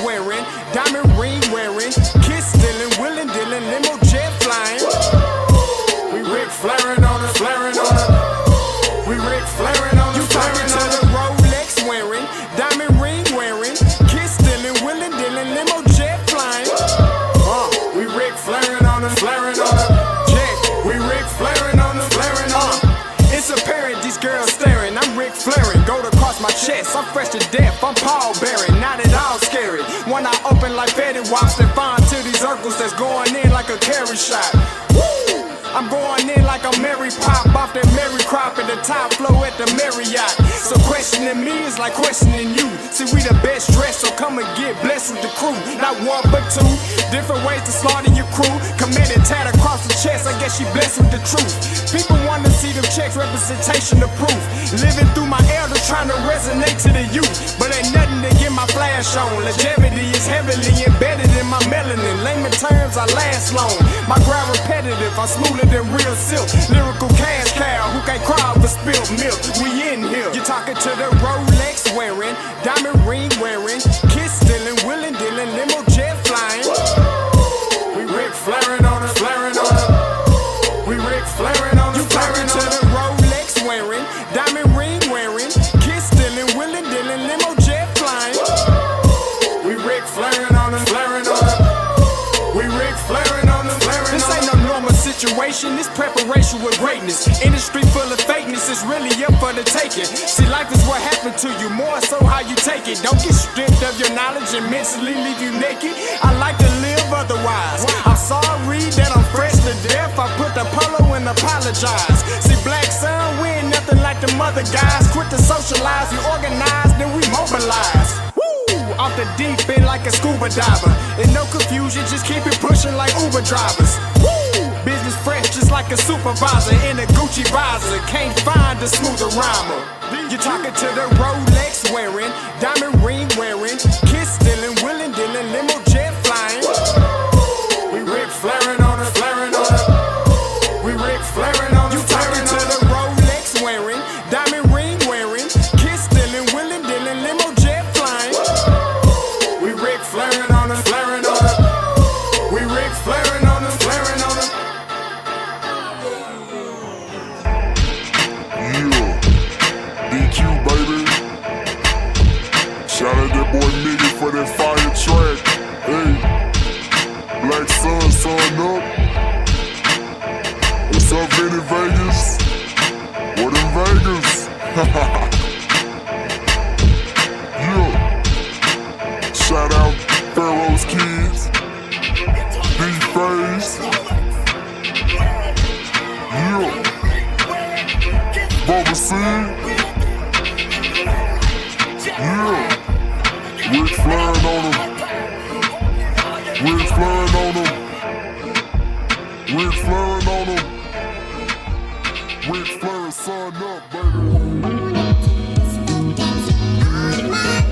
wearing, diamond ring wearing, kiss stealing, willing dealing, limo jet flying. We Rick flaring on us, flaring on us. We Rick flaring on us. You talking to the Rolex wearing, diamond ring wearing, kiss stealing, willing dealing, limo jet flying. We Rick flaring on us, flaring on us. Check, we Rick flaring on us, flaring on us. It's apparent these girls staring. I'm Rick flaring, gold across my chest. I'm fresh to death, I'm Paul Bearing, not at all scary. One eye open like Fetty Wops and find to these circles that's going in like a carry shot. Woo! I'm going in like a Mary Pop off that Mary Crop at the top flow at the Marriott. So questioning me is like questioning you. See, we the best dressed, so come and get blessed with the crew. Not one but two, different ways to slaughter your crew. Committed tat across the chest, I guess she blessed with the truth. People want to see them checks, representation of proof. Living through my elders, trying to resonate to the youth. But ain't nothing to get my flash on. Longevity is heavily embedded in my melanin. Layman terms, I last long. My grind repetitive, I'm smoother than real silk. Lyrical cash cow, who can't cry over spilled milk. We in here. You're talking to the Rolex wearing, diamond ring wearing, kiss stealing, willing dealing, limo jet flying. We Rick flaring on us, flaring on us. We Rick flaring on us. You talking to the Rolex wearing, diamond ring wearing, kiss stealing, willing dealing, limo jet flying. We Rick flaring on us, flaring on us. We Rick flaring on us, flaring on us. This ain't no normal situation, this preparation with greatness. Industry full of fakeness, it's really up for the taking. See, life is what happened to you, more so how you take it. Don't get stripped of your knowledge and mentally leave you naked. I like to live otherwise. I'm sorry that I'm fresh to death. I put the polo and apologize. See, black son, we ain't nothing like the mother guys. Quit to socialize, we organize, then we mobilize. Off the deep end like a scuba diver. And no confusion, just keep it pushing like Uber drivers. Woo! Business fresh just like a supervisor in a Gucci visor. Can't find a smoother rhymer. You're talking to the Rolex wearing, diamond ring wearing, kiss stealing, willing dealing, limo jet flying. We Rick flaring on us, flaring on us. We Rick flaring on us. You talking to the Rolex wearing, diamond ring wearing, kiss stealing, willing dealing, limo jet flying. We Rick flaring on us, flaring on us. We Rick flaring on us, flaring on us. Yeah, DQ baby. Shout out that boy Nigga for that fire track. Hey, Black Sun, sun up. What's up, Vinny Vegas? What in Vegas? Yeah. Shout out Pharaoh's Kids, D-Phase, yeah, Bubba C, yeah, Rick flaring on them, Rick flaring on them, Rick flaring on them, Rick flaring, sun up, baby.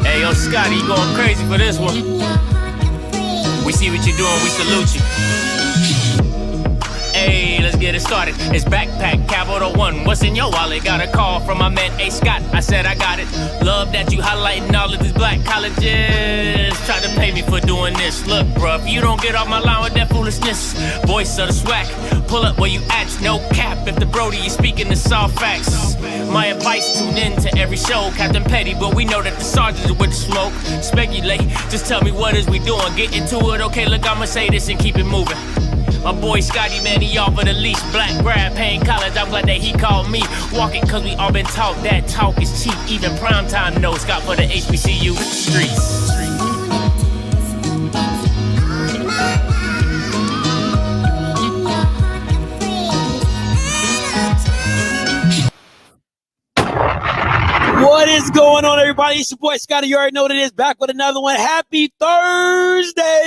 Hey, yo, Scotty, you going crazy for this one. We see what you're doing, we salute you. Hey, let's get it started. It's Backpack, Capital One. What's in your wallet? Got a call from my man, A. Scott. I said I got it. Love that you highlighting all of these black colleges. Try to pay me for doing this. Look, bruh, if you don't get off my line with that foolishness, voice of the swag, pull up where you at, no cap. If the Brody is speaking the soft facts, my advice, tune in to every show. Captain Petty, but we know that the sergeants are with the smoke. Speculate, just tell me what is we doing. Get into it, okay, look, I'ma say this and keep it moving. My boy Scotty, man, he offered the least. Black grad, paying college, I'm glad that he called me. Walking cause we all been taught that talk is cheap. Even primetime knows Scott for the HBCU streets. What is going on, everybody? It's your boy Scotty. You already know what it is. Back with another one. Happy Thursday.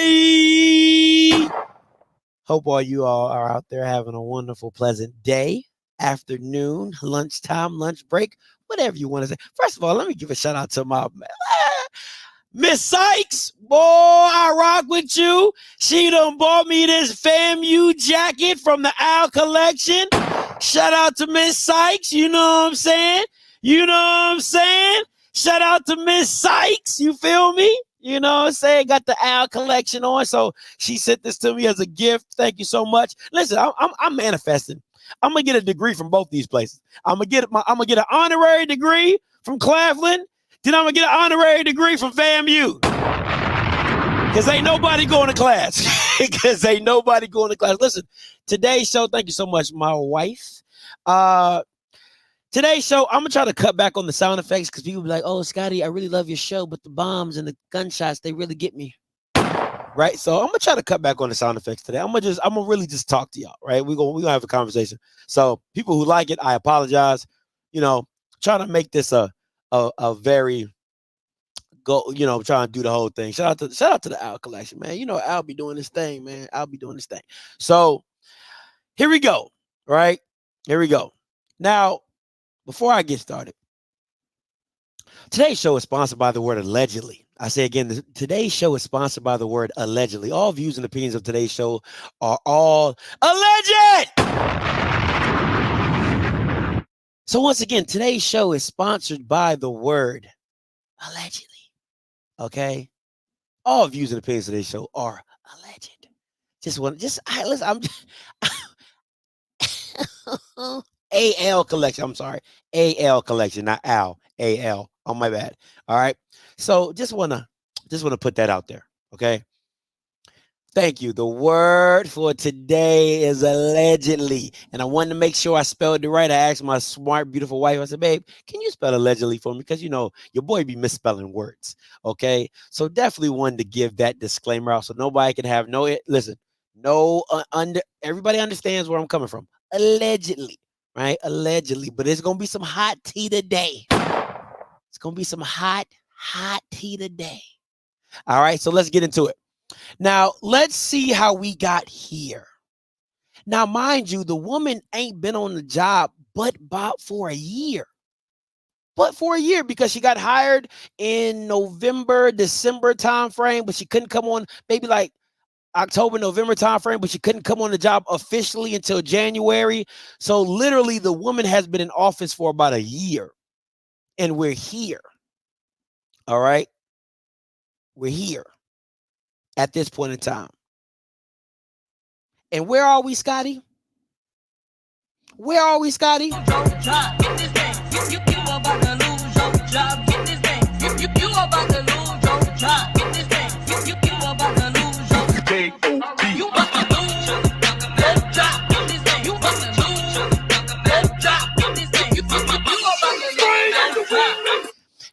Hope all you all are out there having a wonderful, pleasant day, afternoon, lunchtime, lunch break, whatever you want to say. First of all, let me give a shout out to my Miss Sykes. Boy, I rock with you. She done bought me this FAMU jacket from the Owl Collection. Shout out to Miss Sykes. You know what I'm saying? You know what I'm saying? Shout out to Miss Sykes. You feel me? You know what I'm saying? Got the Al collection on. So she sent this to me as a gift. Thank you so much. Listen, I'm manifesting. I'm gonna get a degree from both these places. I'm gonna get an honorary degree from Claflin. Then I'm gonna get an honorary degree from FAMU. Cause ain't nobody going to class. Cause ain't nobody going to class. Listen, today's show. Thank you so much, my wife. Today's show, I'm gonna try to cut back on the sound effects because people be like, "Oh, Scotty, I really love your show, but the bombs and the gunshots, they really get me." Right? So I'm gonna try to cut back on the sound effects today. I'm gonna really just talk to y'all, right? We're gonna have a conversation. So people who like it, I apologize. You know, trying to make this a very trying to do the whole thing. Shout out to the Al collection, man. You know, Al be doing this thing, man. I'll be doing this thing. So here we go. Right? Here we go. Now, before I get started, today's show is sponsored by the word allegedly. I say again, today's show is sponsored by the word allegedly. All views and opinions of today's show are all alleged. So once again, today's show is sponsored by the word allegedly. Okay? All views and opinions of today's show are alleged. Listen, I'm AL collection. I'm sorry. AL collection, not Al. AL. Oh, my bad. All right. So just wanna put that out there. Okay. Thank you. The word for today is allegedly. And I wanted to make sure I spelled it right. I asked my smart, beautiful wife, I said, babe, can you spell allegedly for me? Because, you know, your boy be misspelling words. Okay. So definitely wanted to give that disclaimer out so nobody can have everybody understands where I'm coming from. Allegedly. Right? Allegedly. But it's going to be some hot tea today. It's going to be some hot tea today. All right. So let's get into it. Now, let's see how we got here. Now, mind you, the woman ain't been on the job but for a year. But for a year because she got hired in November, December timeframe, but she couldn't come on maybe like October, November timeframe, but she couldn't come on the job officially until January. So literally the woman has been in office for about a year. And we're here. All right. We're here at this point in time. And where are we, Scotty? Where are we, Scotty?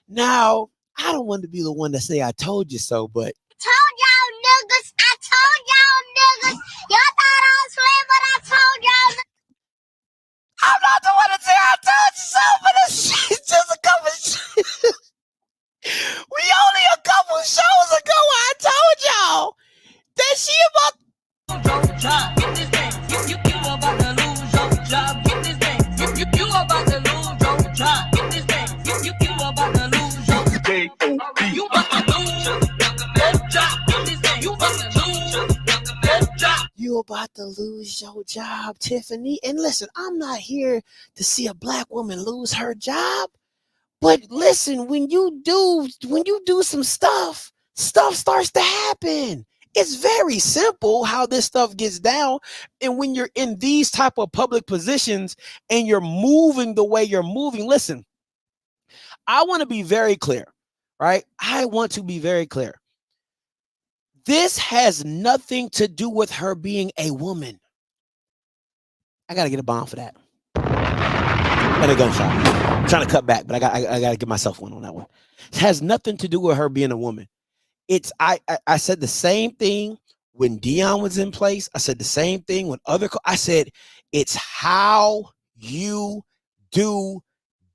Now, I don't want to be the one to say I told you so, but I told y'all niggas. Y'all thought I was playing, but I told y'all. I'm not the one to say I told you so, but it's just a couple. We only a couple shows ago. I told y'all that she about. You about to lose your job. Get this thing. You about to lose your job. Get this thing. You about to lose your job. You about to lose your job. Get this thing. You about to lose your job. You about to lose your job, Tiffany. And listen, I'm not here to see a black woman lose her job. But listen, when you do some stuff starts to happen. It's very simple how this stuff gets down. And when you're in these type of public positions and you're moving the way you're moving, listen, I want to be very clear, right? I want to be very clear. This has nothing to do with her being a woman. I got to get a bomb for that. And a gunshot. I'm trying to cut back, but I got to give myself one on that one. It has nothing to do with her being a woman. I said the same thing when Dion was in place. I said the same thing when I said it's how you do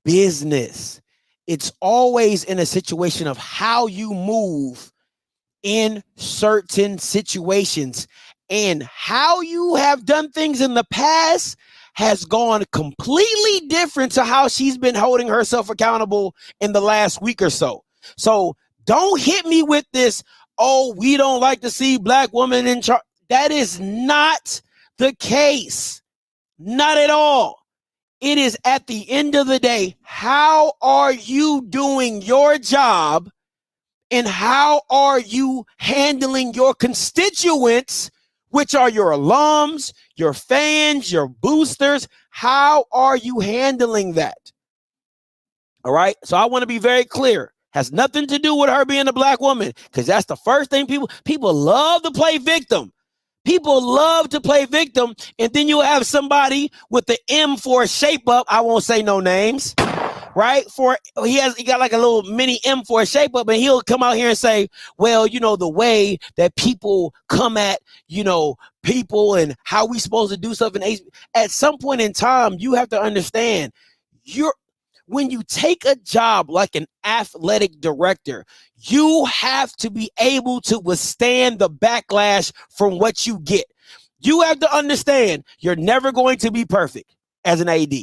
business. It's always in a situation of how you move in certain situations, and how you have done things in the past has gone completely different to how she's been holding herself accountable in the last week or so. So don't hit me with this, oh, we don't like to see black women in charge. That is not the case. Not at all. It is at the end of the day, how are you doing your job And how are you handling your constituents, which are your alums, your fans, your boosters? How are you handling that? All right. So I want to be very clear. Has nothing to do with her being a black woman, because that's the first thing people love to play victim. People love to play victim, and then you have somebody with the M for a shape up. I won't say no names, right? He got like a little mini M for a shape up, and he'll come out here and say, well, you know, the way that people come at, you know, people and how we supposed to do stuff. And at some point in time, you have to understand when you take a job like an athletic director, you have to be able to withstand the backlash from what you get. You have to understand you're never going to be perfect as an AD.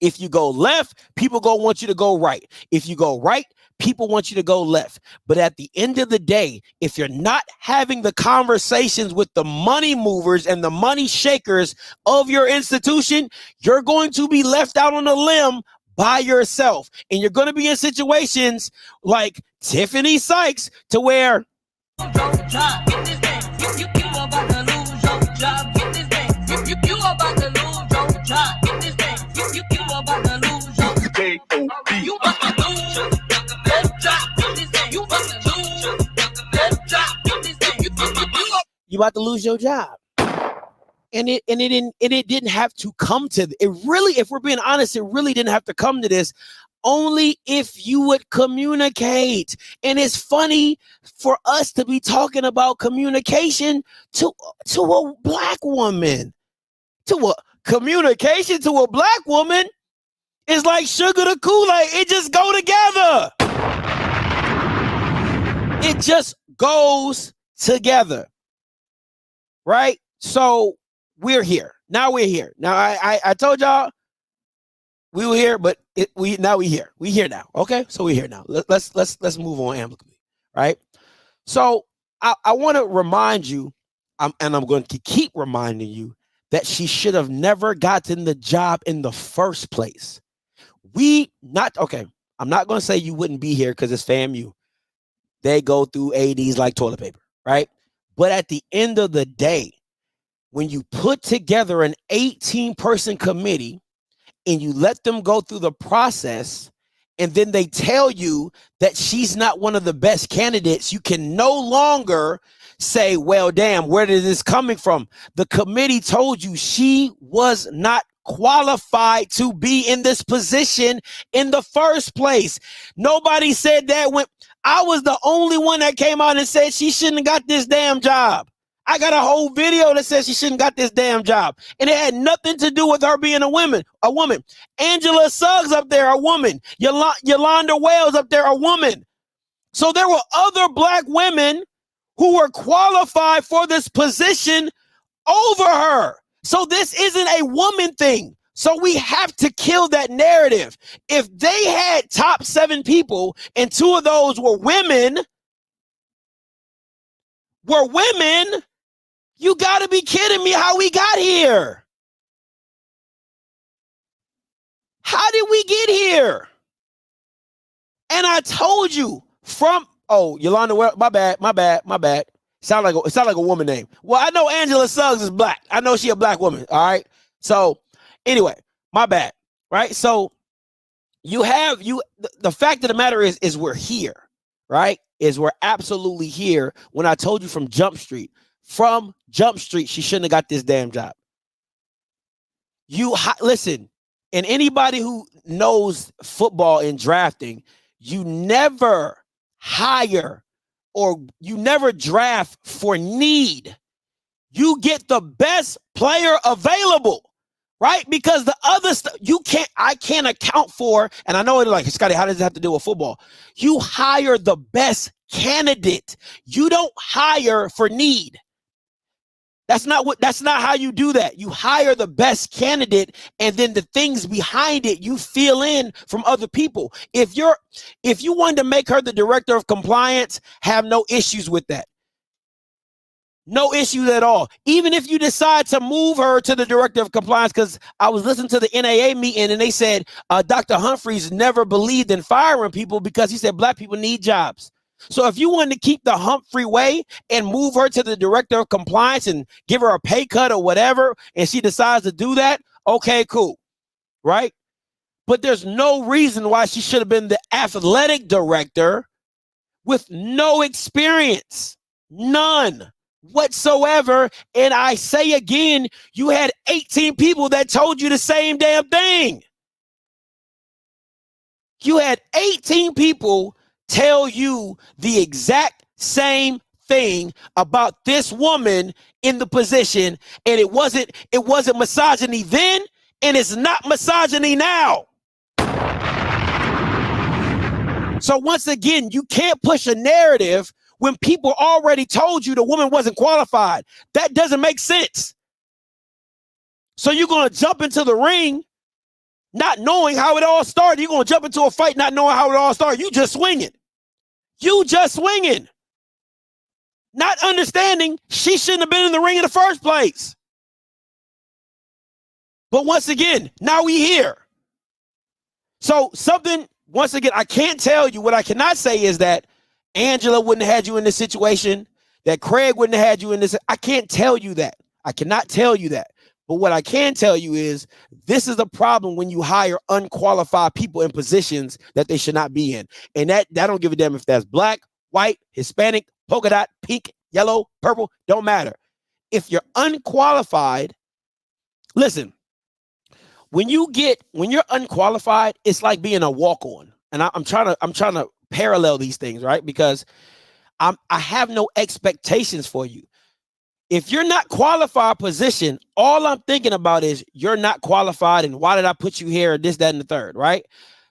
If you go left, people gonna want you to go right. If you go right, people want you to go left. But at the end of the day, if you're not having the conversations with the money movers and the money shakers of your institution, you're going to be left out on a limb by yourself. And you're going to be in situations like Tiffany Sykes to where you about to lose your job. And it didn't have to come to it. Really, if we're being honest, it really didn't have to come to this. Only if you would communicate. And it's funny for us to be talking about communication to a black woman. Communication to a black woman is like sugar to Kool-Aid. It just go together. It just goes together. Right? So we're here. Now we're here. Now I told y'all we were here, but now we here. We here now. Okay, so we're here now. Let's move on amicably, right? So I want to remind you, and I'm going to keep reminding you that she should have never gotten the job in the first place. I'm not going to say you wouldn't be here because it's FAMU. They go through ADs like toilet paper, right? But at the end of the day, when you put together an 18-person committee and you let them go through the process, and then they tell you that she's not one of the best candidates, you can no longer say, well, damn, where did this coming from? The committee told you she was not qualified to be in this position in the first place. Nobody said that when I was the only one that came out and said she shouldn't have got this damn job. I got a whole video that says she shouldn't got this damn job. And it had nothing to do with her being a woman. Angela Suggs up there, a woman. Yolanda Wales up there, a woman. So there were other black women who were qualified for this position over her. So this isn't a woman thing. So we have to kill that narrative. If they had top 7 people and 2 of those were women, you got to be kidding me how we got here. How did we get here? And I told you Yolanda, my bad. Sound like a woman name. Well, I know Angela Suggs is black. I know she a black woman. All right. So anyway, my bad. Right. So the fact of the matter is we're here. Right. We're absolutely here. When I told you from Jump Street, she shouldn't have got this damn job. Listen, and anybody who knows football and drafting, you never hire or you never draft for need. You get the best player available, right? Because the other stuff I can't account for. And I know it, like, Scotty, how does it have to do with football? You hire the best candidate. You don't hire for need. That's not how you do that. You hire the best candidate, and then the things behind it you fill in from other people. If you wanted to make her the director of compliance, have no issues with that. No issues at all. Even if you decide to move her to the director of compliance, because I was listening to the NAA meeting and they said Dr. Humphreys never believed in firing people because he said black people need jobs. So if you wanted to keep the Humphrey way and move her to the director of compliance and give her a pay cut or whatever, and she decides to do that, okay, cool, right? But there's no reason why she should have been the athletic director with no experience, none whatsoever. And I say again, you had 18 people that told you the same damn thing. You had 18 people tell you the exact same thing about this woman in the position, and it wasn't misogyny then, and it's not misogyny now. So once again, you can't push a narrative when people already told you the woman wasn't qualified. That doesn't make sense. So you're going to jump into the ring not knowing how it all started. You're going to jump into a fight not knowing how it all started. You just swinging. You just swinging. Not understanding she shouldn't have been in the ring in the first place. But once again, now we here. So something, once again, I can't tell you. What I cannot say is that Angela wouldn't have had you in this situation, that Craig wouldn't have had you in this. I can't tell you that. I cannot tell you that. But what I can tell you is this is a problem when you hire unqualified people in positions that they should not be in. And that don't give a damn if that's black, white, Hispanic, polka dot, pink, yellow, purple, don't matter. If you're unqualified, listen, when you're unqualified, it's like being a walk-on. And I'm trying to parallel these things, right? Because I have no expectations for you. If you're not qualified position, all I'm thinking about is you're not qualified and why did I put you here, this, that, and the third, right?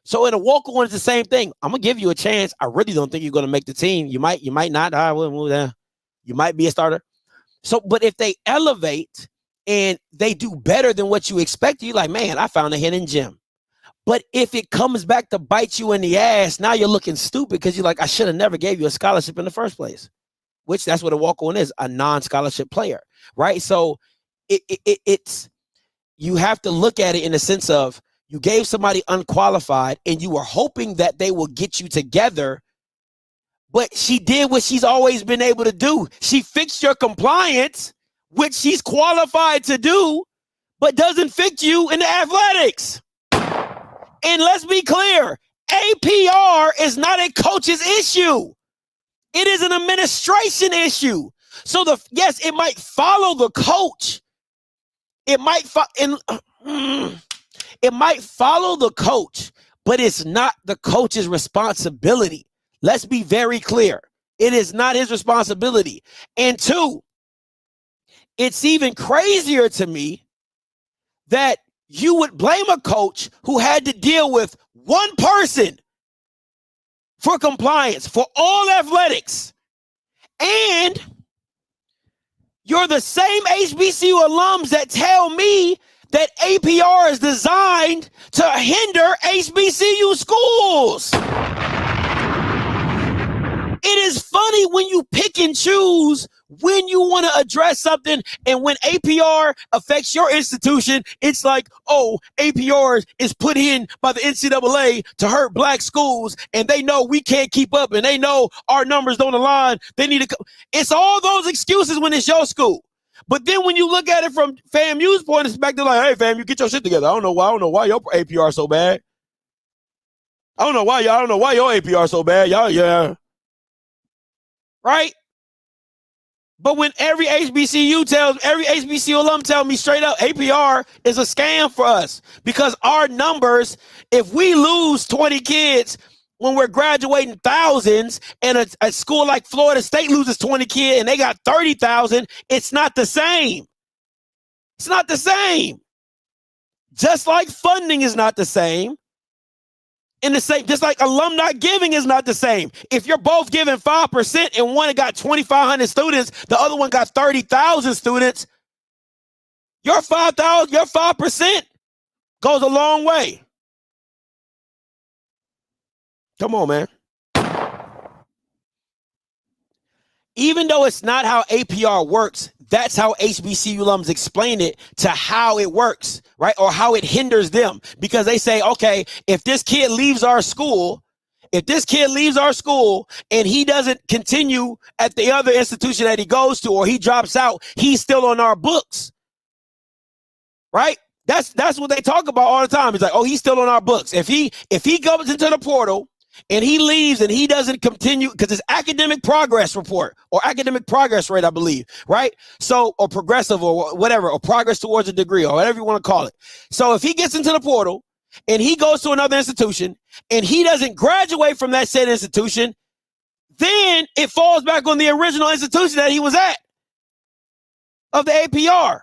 So in a walk-on, it's the same thing. I'm going to give you a chance. I really don't think you're going to make the team. You might not. I will move down. You might be a starter. So, but if they elevate and they do better than what you expect, you're like, man, I found a hidden gem. But if it comes back to bite you in the ass, now you're looking stupid because you're like, I should have never gave you a scholarship in the first place. Which that's what a walk-on is, a non-scholarship player, right? So it's you have to look at it in the sense of you gave somebody unqualified and you were hoping that they will get you together, but she did what she's always been able to do. She fixed your compliance, which she's qualified to do, but doesn't fix you in the athletics. And let's be clear, APR is not a coach's issue. It is an administration issue. So yes, it might follow the coach. It might follow the coach, but it's not the coach's responsibility. Let's be very clear. It is not his responsibility. And two, it's even crazier to me that you would blame a coach who had to deal with one person for compliance, for all athletics. And you're the same HBCU alums that tell me that APR is designed to hinder HBCU schools. It is funny when you pick and choose when you want to address something, and when APR affects your institution, it's like, oh, APR is put in by the NCAA to hurt black schools, and they know we can't keep up, and they know our numbers don't align. They need to. It's all those excuses when it's your school. But then when you look at it from FAMU's point of view, they're like, hey, fam, you get your shit together. I don't know why your APR so bad. I don't know why your APR so bad. Y'all, yeah. Right? But when every HBCU alum tells me straight up, APR is a scam for us because our numbers, if we lose 20 kids when we're graduating thousands and a school like Florida State loses 20 kids and they got 30,000, it's not the same. It's not the same. Just like funding is not the same. Just like alumni giving is not the same. If you're both giving 5% and one got 2,500 students, the other one got 30,000 students, your 5% goes a long way. Come on, man. Even though it's not how APR works, that's how HBCU alums explain it to how it works, right? Or how it hinders them. Because they say, okay, if this kid leaves our school if this kid leaves our school and he doesn't continue at the other institution that he goes to, or he drops out, he's still on our books. Right? That's what they talk about all the time. It's like, oh, he's still on our books. If he goes into the portal and he leaves and he doesn't continue, because it's academic progress report or academic progress rate, I believe, right? So, or progressive or whatever, or progress towards a degree or whatever you want to call it. So if he gets into the portal and he goes to another institution and he doesn't graduate from that said institution, then it falls back on the original institution that he was at of the APR.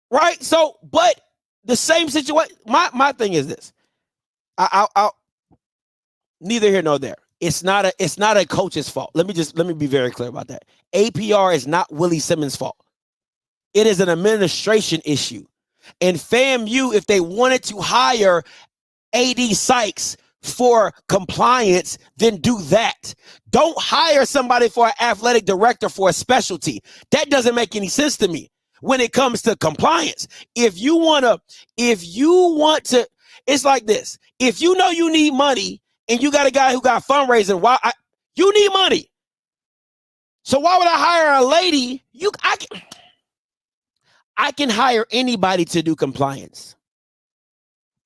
Right? So, but the same situation, my thing is this. I'll neither here nor there. It's not a coach's fault. Let me be very clear about that. APR is not Willie Simmons' fault. It is an administration issue. And FAMU, if they wanted to hire AD Sykes for compliance, then do that. Don't hire somebody for an athletic director for a specialty. That doesn't make any sense to me. When it comes to compliance, if you want to, it's like this. If you know you need money and you got a guy who got fundraising, you need money. So why would I hire a lady? I can hire anybody to do compliance.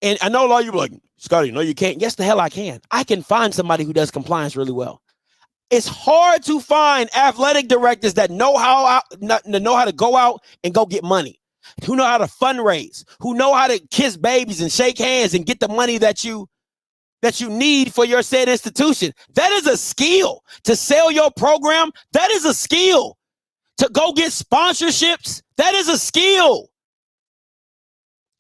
And I know a lot of you are like, Scotty, no, you can't. Yes, the hell I can. I can find somebody who does compliance really well. It's hard to find athletic directors that know how to go out and go get money, who know how to fundraise, who know how to kiss babies and shake hands and get the money that you need for your said institution. That is a skill. To sell your program, that is a skill. To go get sponsorships, that is a skill.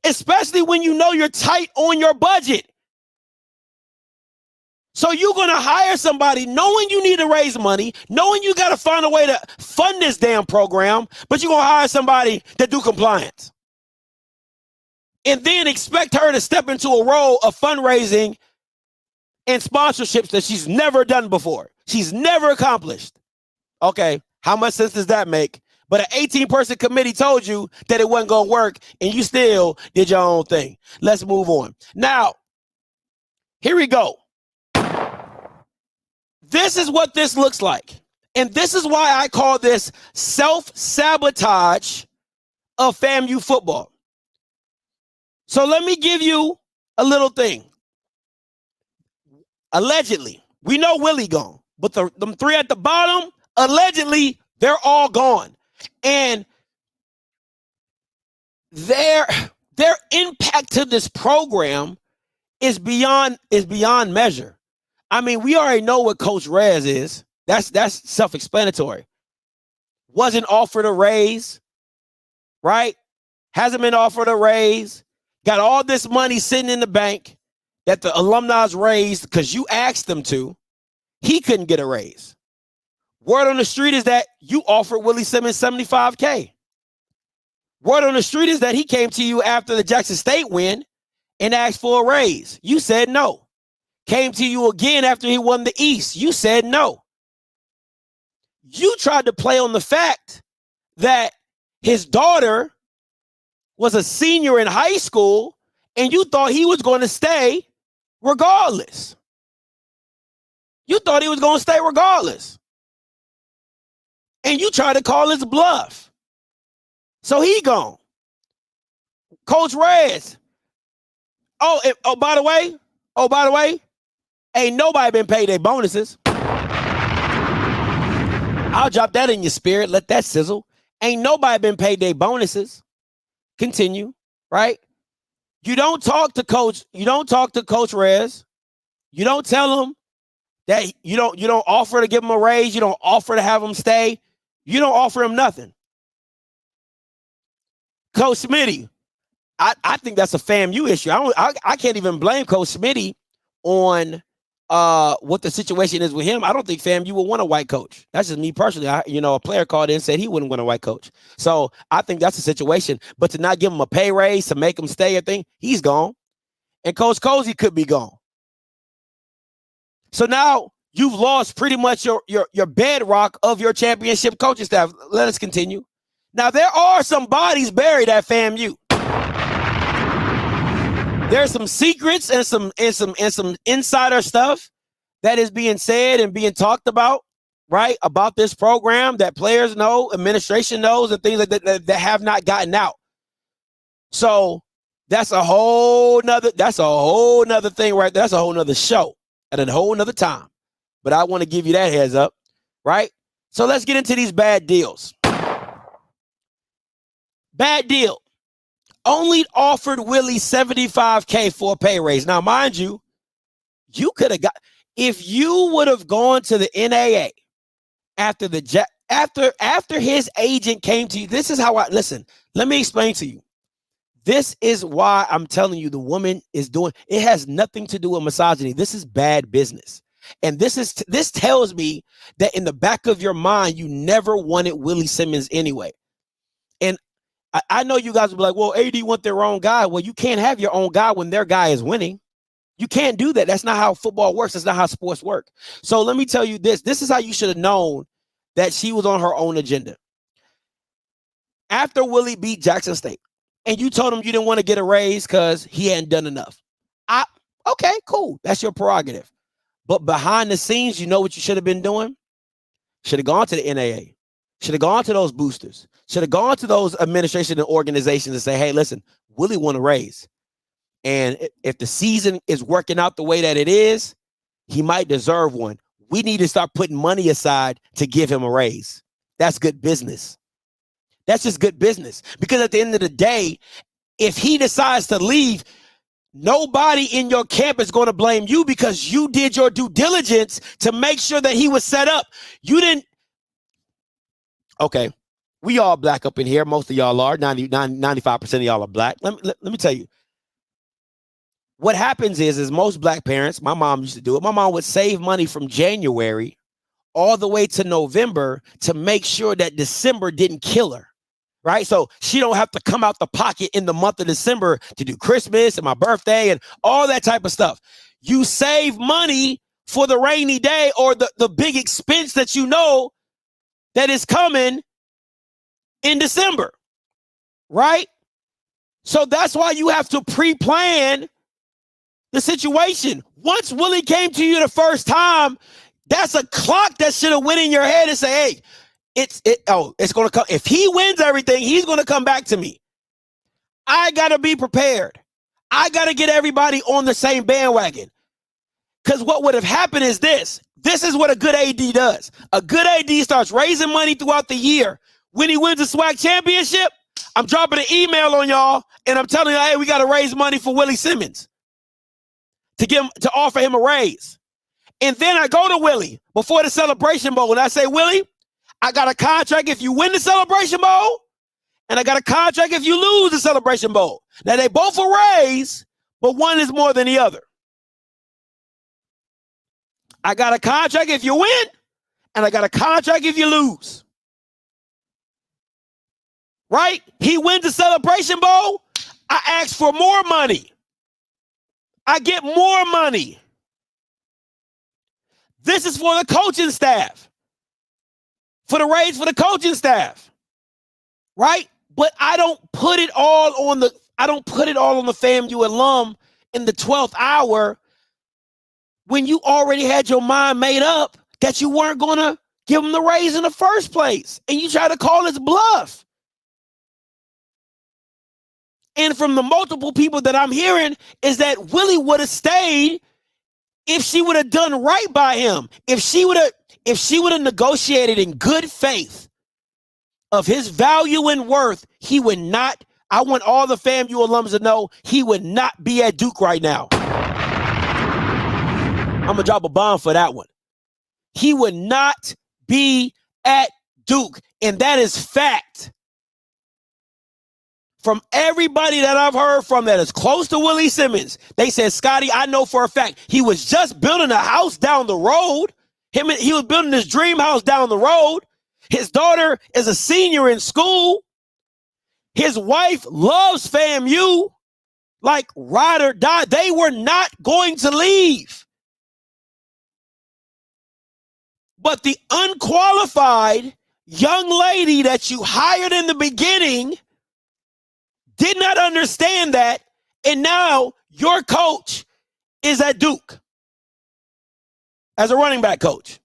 Especially when you know you're tight on your budget. So you're going to hire somebody knowing you need to raise money, knowing you got to find a way to fund this damn program, but you're going to hire somebody to do compliance. And then expect her to step into a role of fundraising and sponsorships that she's never done before. She's never accomplished. Okay, how much sense does that make? But an 18-person committee told you that it wasn't going to work, and you still did your own thing. Let's move on. Now, here we go. This is what this looks like. And this is why I call this self-sabotage of FAMU football. So let me give you a little thing. Allegedly, we know Willie gone, but them three at the bottom, allegedly, they're all gone. And their impact to this program is beyond measure. I mean, we already know what Coach Rez is. That's self-explanatory. Wasn't offered a raise, right? Hasn't been offered a raise. Got all this money sitting in the bank that the alumni's raised because you asked them to. He couldn't get a raise. Word on the street is that you offered Willie Simmons $75K. Word on the street is that he came to you after the Jackson State win and asked for a raise. You said no. Came to you again after he won the East. You said no. You tried to play on the fact that his daughter was a senior in high school and you thought he was going to stay regardless. You thought he was going to stay regardless. And you tried to call his bluff. So he gone. Coach Rez. By the way, ain't nobody been paid their bonuses. I'll drop that in your spirit. Let that sizzle. Ain't nobody been paid their bonuses. Continue, right? You don't talk to Coach Rez. You don't tell him that you don't offer to give him a raise. You don't offer to have him stay. You don't offer him nothing. Coach Smitty, I think that's a FAMU issue. I can't even blame Coach Smitty on what the situation is with him. I don't think FAMU will want a white coach. That's just me personally. A player called in and said he wouldn't want a white coach. So I think that's the situation. But to not give him a pay raise, to make him stay, I think he's gone. And Coach Cozy could be gone. So now you've lost pretty much your bedrock of your championship coaching staff. Let us continue. Now there are some bodies buried at FAMU. There's some secrets and some insider stuff that is being said and being talked about, right? About this program that players know, administration knows, and things like that have not gotten out. So that's a whole nother thing, right? That's a whole nother show at a whole nother time. But I want to give you that heads up, right? So let's get into these bad deals. Bad deal. Only offered Willie $75K for a pay raise. Now, mind you, you could have got, if you would have gone to the NAA after his agent came to you. This is how listen, let me explain to you. This is why I'm telling you the woman is doing, it has nothing to do with misogyny. This is bad business. And this tells me that in the back of your mind, you never wanted Willie Simmons anyway. And I know you guys will be like, well, AD want their own guy. Well, you can't have your own guy when their guy is winning. You can't do that. That's not how football works. That's not how sports work. So let me tell you this. This is how you should have known that she was on her own agenda. After Willie beat Jackson State, and you told him you didn't want to get a raise because he hadn't done enough. Okay, cool. That's your prerogative. But behind the scenes, you know what you should have been doing? Should have gone to the NAA. Should have gone to those boosters. Should have gone to those administration and organizations and say, hey, listen, Willie want a raise. And if the season is working out the way that it is, he might deserve one. We need to start putting money aside to give him a raise. That's good business. That's just good business. Because at the end of the day, if he decides to leave, nobody in your camp is going to blame you because you did your due diligence to make sure that he was set up. You didn't. Okay. We all black up in here. Most of y'all are. 95% of y'all are black. Let me tell you. What happens is most black parents, my mom used to do it. My mom would save money from January all the way to November to make sure that December didn't kill her. Right? So she don't have to come out the pocket in the month of December to do Christmas and my birthday and all that type of stuff. You save money for the rainy day or the big expense that you know that is coming in December. Right? So that's why you have to pre-plan the situation. Once Willie came to you the first time, that's a clock that should have went in your head and say, hey, it's going to come. If he wins everything, he's going to come back to me. I got to be prepared. I got to get everybody on the same bandwagon. Because what would have happened is this. This is what a good AD does. A good AD starts raising money throughout the year. When he wins the SWAC championship, I'm dropping an email on y'all, and I'm telling you, hey, we got to raise money for Willie Simmons to offer him a raise. And then I go to Willie before the Celebration Bowl, and I say, Willie, I got a contract if you win the Celebration Bowl, and I got a contract if you lose the Celebration Bowl. Now, they both a raise, but one is more than the other. I got a contract if you win, and I got a contract if you lose. Right? He wins the Celebration Bowl. I ask for more money. I get more money. This is for the coaching staff. For the raise for the coaching staff. Right? But I don't put it all on the FAMU alum in the 12th hour when you already had your mind made up that you weren't going to give him the raise in the first place. And you try to call his bluff. And from the multiple people that I'm hearing is that Willie would have stayed if she would have done right by him. If she would have negotiated in good faith of his value and worth, he would not. I want all the FAMU alums to know he would not be at Duke right now. I'm going to drop a bomb for that one. He would not be at Duke. And that is fact. From everybody that I've heard from that is close to Willie Simmons, they said, Scotty, I know for a fact he was just building a house down the road. He was building his dream house down the road. His daughter is a senior in school. His wife loves FAMU. Like ride or die. They were not going to leave. But the unqualified young lady that you hired in the beginning did not understand that, and now Your coach is at Duke as a running back coach.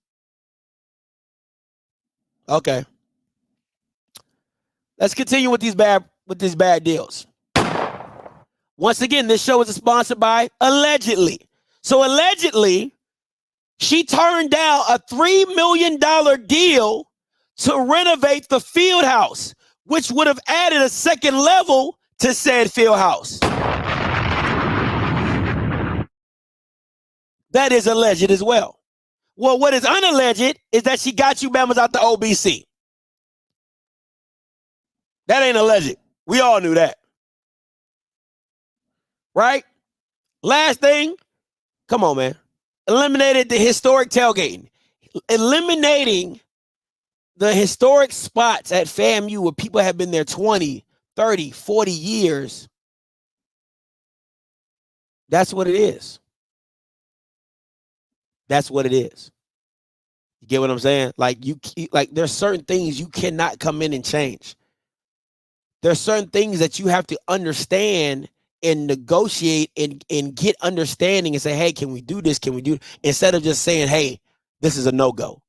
Okay. Let's continue with these bad deals. Once again, this show is sponsored by Allegedly. So allegedly, she turned down a $3 million deal to renovate the field house, which would have added a second level to said field house. That is alleged as well. Well, what is unalleged is that she got you Bama's out the OBC. That ain't alleged. We all knew that. Right? Last thing, come on, man. Eliminated the historic tailgating. Eliminating the historic spots at FAMU where people have been there 20, 30, 40 years. That's what it is. That's what it is. You get what I'm saying? Like there's certain things you cannot come in and change. There's certain things that you have to understand and negotiate and get understanding and say, hey, can we do this? Can we do it? Instead of just saying, hey, this is a no-go.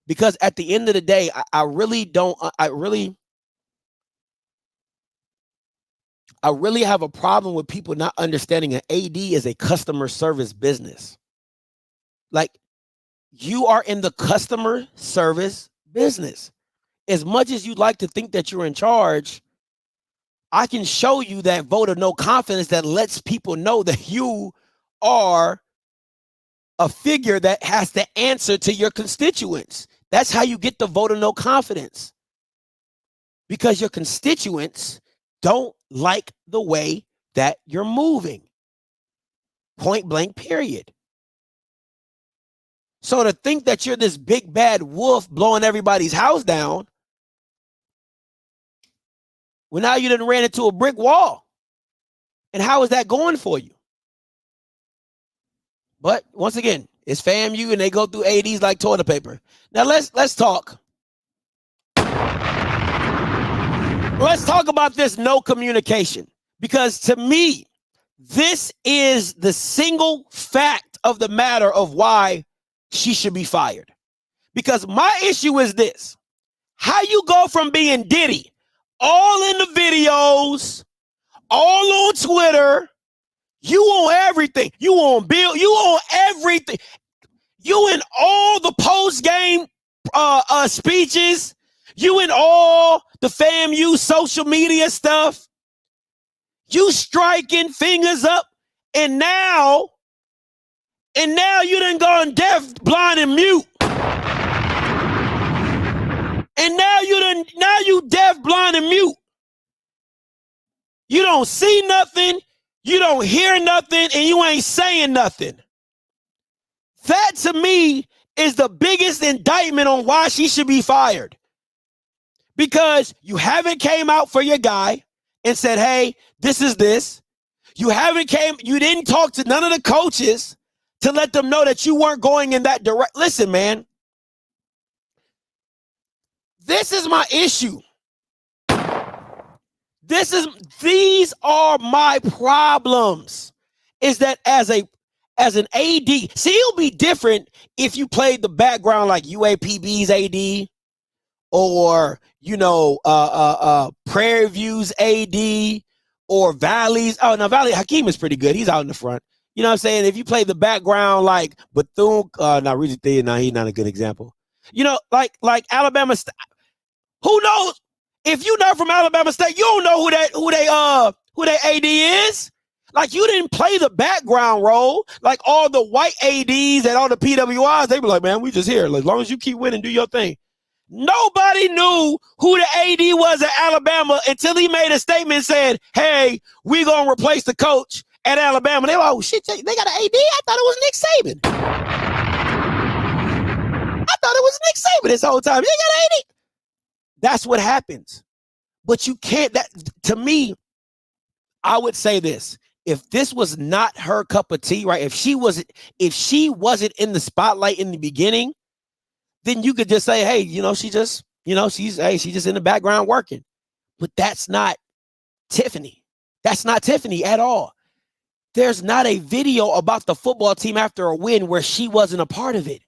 Because at the end of the day, I really have a problem with people not understanding an AD is a customer service business. Like, you are in the customer service business. As much as you'd like to think that you're in charge, I can show you that vote of no confidence that lets people know that you are a figure that has to answer to your constituents. That's how you get the vote of no confidence. Because your constituents don't like the way that you're moving. Point blank, period. So to think that you're this big bad wolf blowing everybody's house down, well, now you done ran into a brick wall. And how is that going for you? But once again, it's FAMU and they go through ADs like toilet paper. Now let's talk. Let's talk about this no communication. Because to me, this is the single fact of the matter of why she should be fired. Because my issue is this. How you go from being Diddy, all in the videos, all on Twitter, you on everything. You on Bill, you on everything. You in all the post-game speeches. You in all the FAMU social media stuff. You striking fingers up. And now you done gone deaf, blind, and mute. And now you deaf, blind, and mute. You don't see nothing, you don't hear nothing, and you ain't saying nothing. That to me is the biggest indictment on why she should be fired. Because you haven't came out for your guy and said, hey, this is this. You didn't talk to none of the coaches to let them know that you weren't going in that direction. Listen, man. This is my issue. These are my problems. Is that as an AD, see, it'll be different if you played the background like UAPB's AD or, Prairie View's AD or Valley's. Oh, no, Valley Hakeem is pretty good. He's out in the front. You know what I'm saying? If you play the background like Bethune, Regis Theodore, he's not a good example. Like Alabama. Who knows? If you're not from Alabama State, you don't know who they AD is. Like, you didn't play the background role. Like all the white ADs and all the PWIs, they be like, man, we just here. As long as you keep winning, do your thing. Nobody knew who the AD was at Alabama until he made a statement and said, hey, we're going to replace the coach at Alabama. They were like, oh, shit, they got an AD? I thought it was Nick Saban. I thought it was Nick Saban this whole time. They got an AD. That's what happens. But you can't, to me, I would say this. If this was not her cup of tea, right? If she wasn't in the spotlight in the beginning, then you could just say, hey, she's just in the background working. But that's not Tiffany. That's not Tiffany at all. There's not a video about the football team after a win where she wasn't a part of it.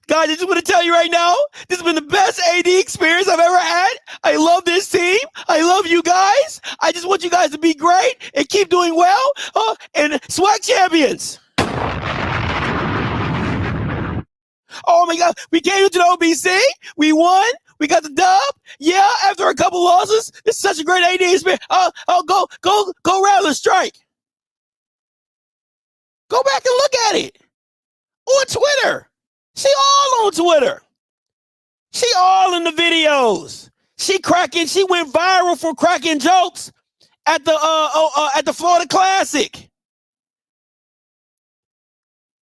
Guys, I just want to tell you right now, this has been the best AD experience I've ever had. I love this team. I love you guys. I just want you guys to be great and keep doing well. And SWAC champions. Oh my God, we came into the OBC. We won. We got the dub. Yeah, after a couple losses. It's such a great AD experience. Go Rattlers strike. Go back and look at it on Twitter. She all on Twitter. She all in the videos. She went viral for cracking jokes at the Florida Classic.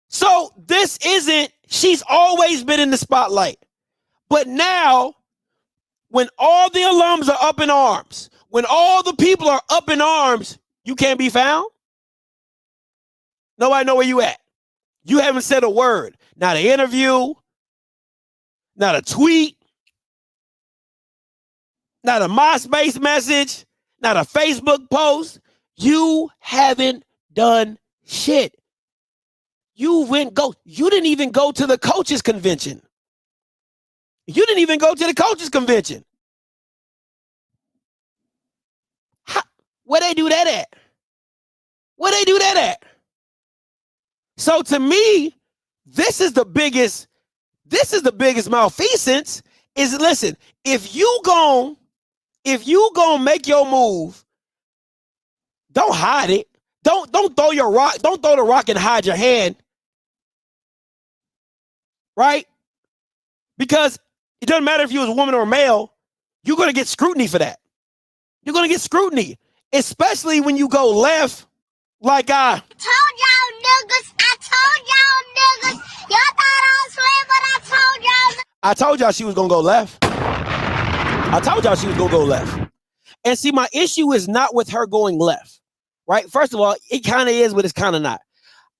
So she's always been in the spotlight. But now, when all the alums are up in arms, when all the people are up in arms, you can't be found? Nobody know where you at. You haven't said a word. Not an interview, not a tweet, not a MySpace message, not a Facebook post. You haven't done shit. You didn't even go to the coaches convention. You didn't even go to the coaches convention. Where they do that at? Where they do that at? So to me, this is the biggest malfeasance. Is listen, if you gon' make your move, don't hide it. Don't throw your rock. Don't throw the rock and hide your hand. Right? Because it doesn't matter if you was a woman or a male, you're gonna get scrutiny for that. You're gonna get scrutiny, especially when you go left. Like I told y'all niggas. Y'all thought I was swearing, but I told y'all she was gonna go left. I told y'all she was gonna go left. And see, my issue is not with her going left. Right? First of all, it kind of is, but it's kind of not.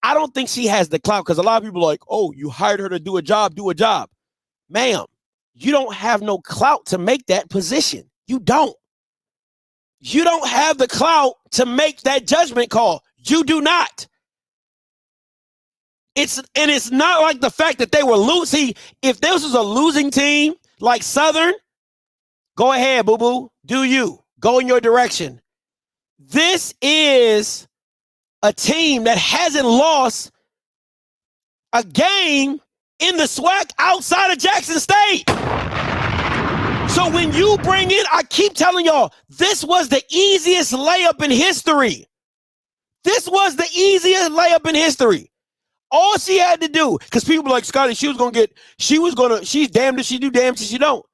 I don't think she has the clout because a lot of people are like, oh, you hired her to do a job, Ma'am, you don't have no clout to make that position. You don't. You don't have the clout to make that judgment call. You do not. It's not like the fact that they were losing. If this was a losing team like Southern, go ahead, boo-boo. Do you. Go in your direction. This is a team that hasn't lost a game in the SWAC outside of Jackson State. So when you bring in, I keep telling y'all, this was the easiest layup in history. This was the easiest layup in history. All she had to do, because people were like, Scotty, she's damned if she do, damned if she don't.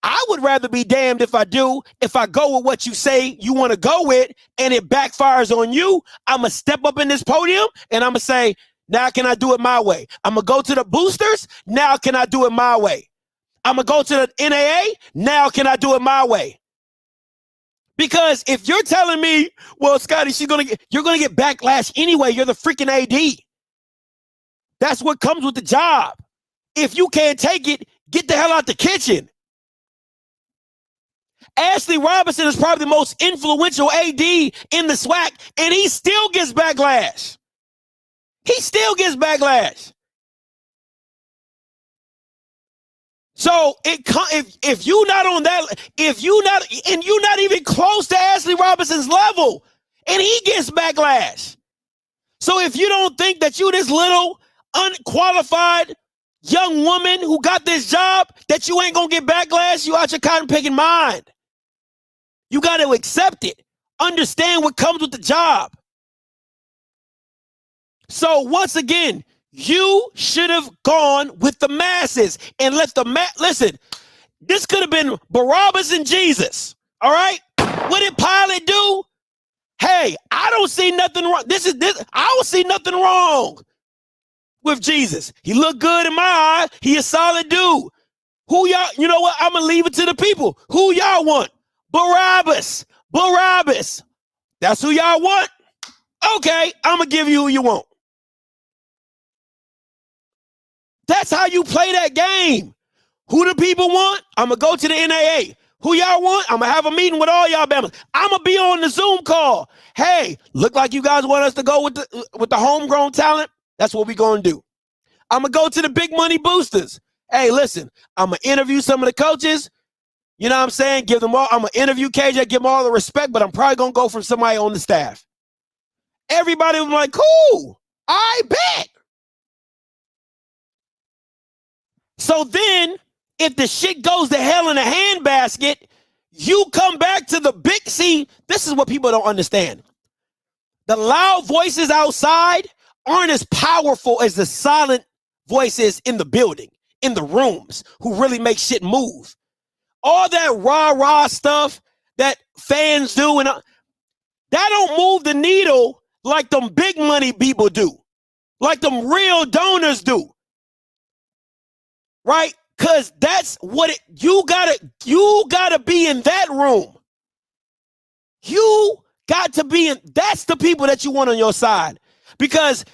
I would rather be damned if I do. If I go with what you say you want to go with and it backfires on you, I'm going to step up in this podium and I'm going to say, now can I do it my way? I'm going to go to the boosters. Now can I do it my way? I'm going to go to the NAA. Now can I do it my way? Because if you're telling me, well, Scotty, you're going to get backlash anyway. You're the freaking AD. That's what comes with the job. If you can't take it, get the hell out the kitchen. Ashley Robinson is probably the most influential AD in the SWAC, and he still gets backlash. He still gets backlash. So if you're not on that, you're not even close to Ashley Robinson's level, and he gets backlash. So if you don't think that you this little unqualified young woman who got this job, that you ain't gonna get backlash, you out your cotton picking mind. You got to accept it. Understand what comes with the job. So once again, you should have gone with the masses and let listen, this could have been Barabbas and Jesus. All right? What did Pilate do? Hey, I don't see nothing wrong. I don't see nothing wrong with Jesus. He looked good in my eye. He a solid dude. Who y'all, you know what? I'm going to leave it to the people. Who y'all want? Barabbas. That's who y'all want? Okay, I'm going to give you who you want. That's how you play that game. Who the people want? I'm going to go to the NAA. Who y'all want? I'm going to have a meeting with all y'all Bamas. I'm going to be on the Zoom call. Hey, look like you guys want us to go with the homegrown talent. That's what we're going to do. I'm going to go to the big money boosters. Hey, listen, I'm going to interview some of the coaches. You know what I'm saying? Give them all. I'm going to interview KJ, give them all the respect, but I'm probably going to go from somebody on the staff. Everybody was like, cool, I bet. So then, if the shit goes to hell in a handbasket, you come back to the big C. This is what people don't understand. The loud voices outside aren't as powerful as the silent voices in the building, in the rooms, who really make shit move. All that rah-rah stuff that fans do, and that don't move the needle like them big money people do, like them real donors do, right? Because that's what you gotta be in that room. You got to be in, that's the people that you want on your side. Because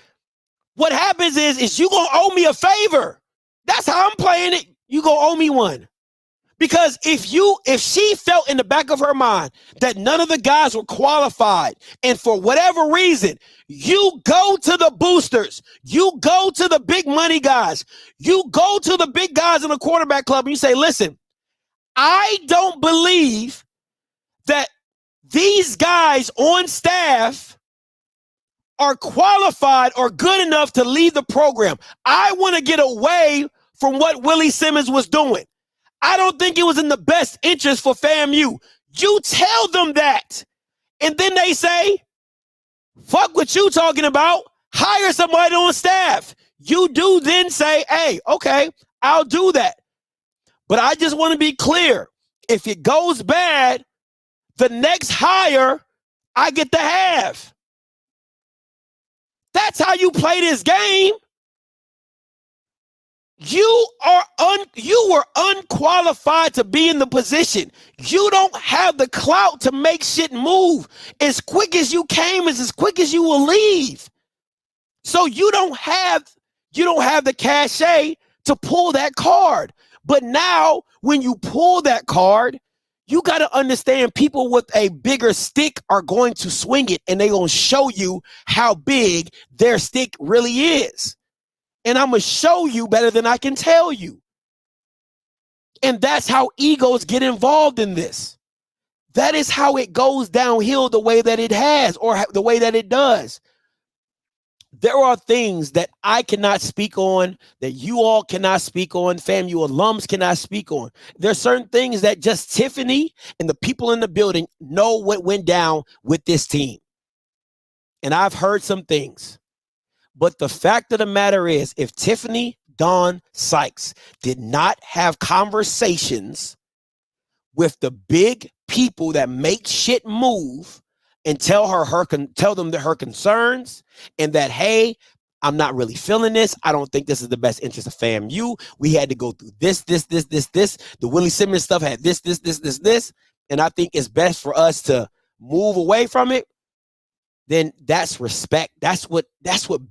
what happens is you gonna owe me a favor. That's how I'm playing it. You gonna owe me one. Because if she felt in the back of her mind that none of the guys were qualified, and for whatever reason, you go to the boosters, you go to the big money guys, you go to the big guys in the quarterback club, and you say, listen, I don't believe that these guys on staff are qualified or good enough to lead the program. I want to get away from what Willie Simmons was doing. I don't think it was in the best interest for FAMU. You tell them that. And then they say, fuck what you talking about. Hire somebody on staff. You do then say, hey, okay, I'll do that. But I just want to be clear. If it goes bad, the next hire, I get to have. That's how you play this game. You were unqualified to be in the position. You don't have the clout to make shit move. As quick as you came is as quick as you will leave. So you don't have the cachet to pull that card. But now when you pull that card, you got to understand people with a bigger stick are going to swing it, and they're going to show you how big their stick really is. And I'm going to show you better than I can tell you. And that's how egos get involved in this. That is how it goes downhill the way that it has, or the way that it does. There are things that I cannot speak on, that you all cannot speak on, FAMU alums cannot speak on. There are certain things that just Tiffany and the people in the building know what went down with this team. And I've heard some things. But the fact of the matter is, if Tiffany Dawn Sykes did not have conversations with the big people that make shit move and tell them that her concerns, and that, hey, I'm not really feeling this. I don't think this is the best interest of FAMU. We had to go through this. The Willie Simmons stuff had this. And I think it's best for us to move away from it. Then that's respect. That's what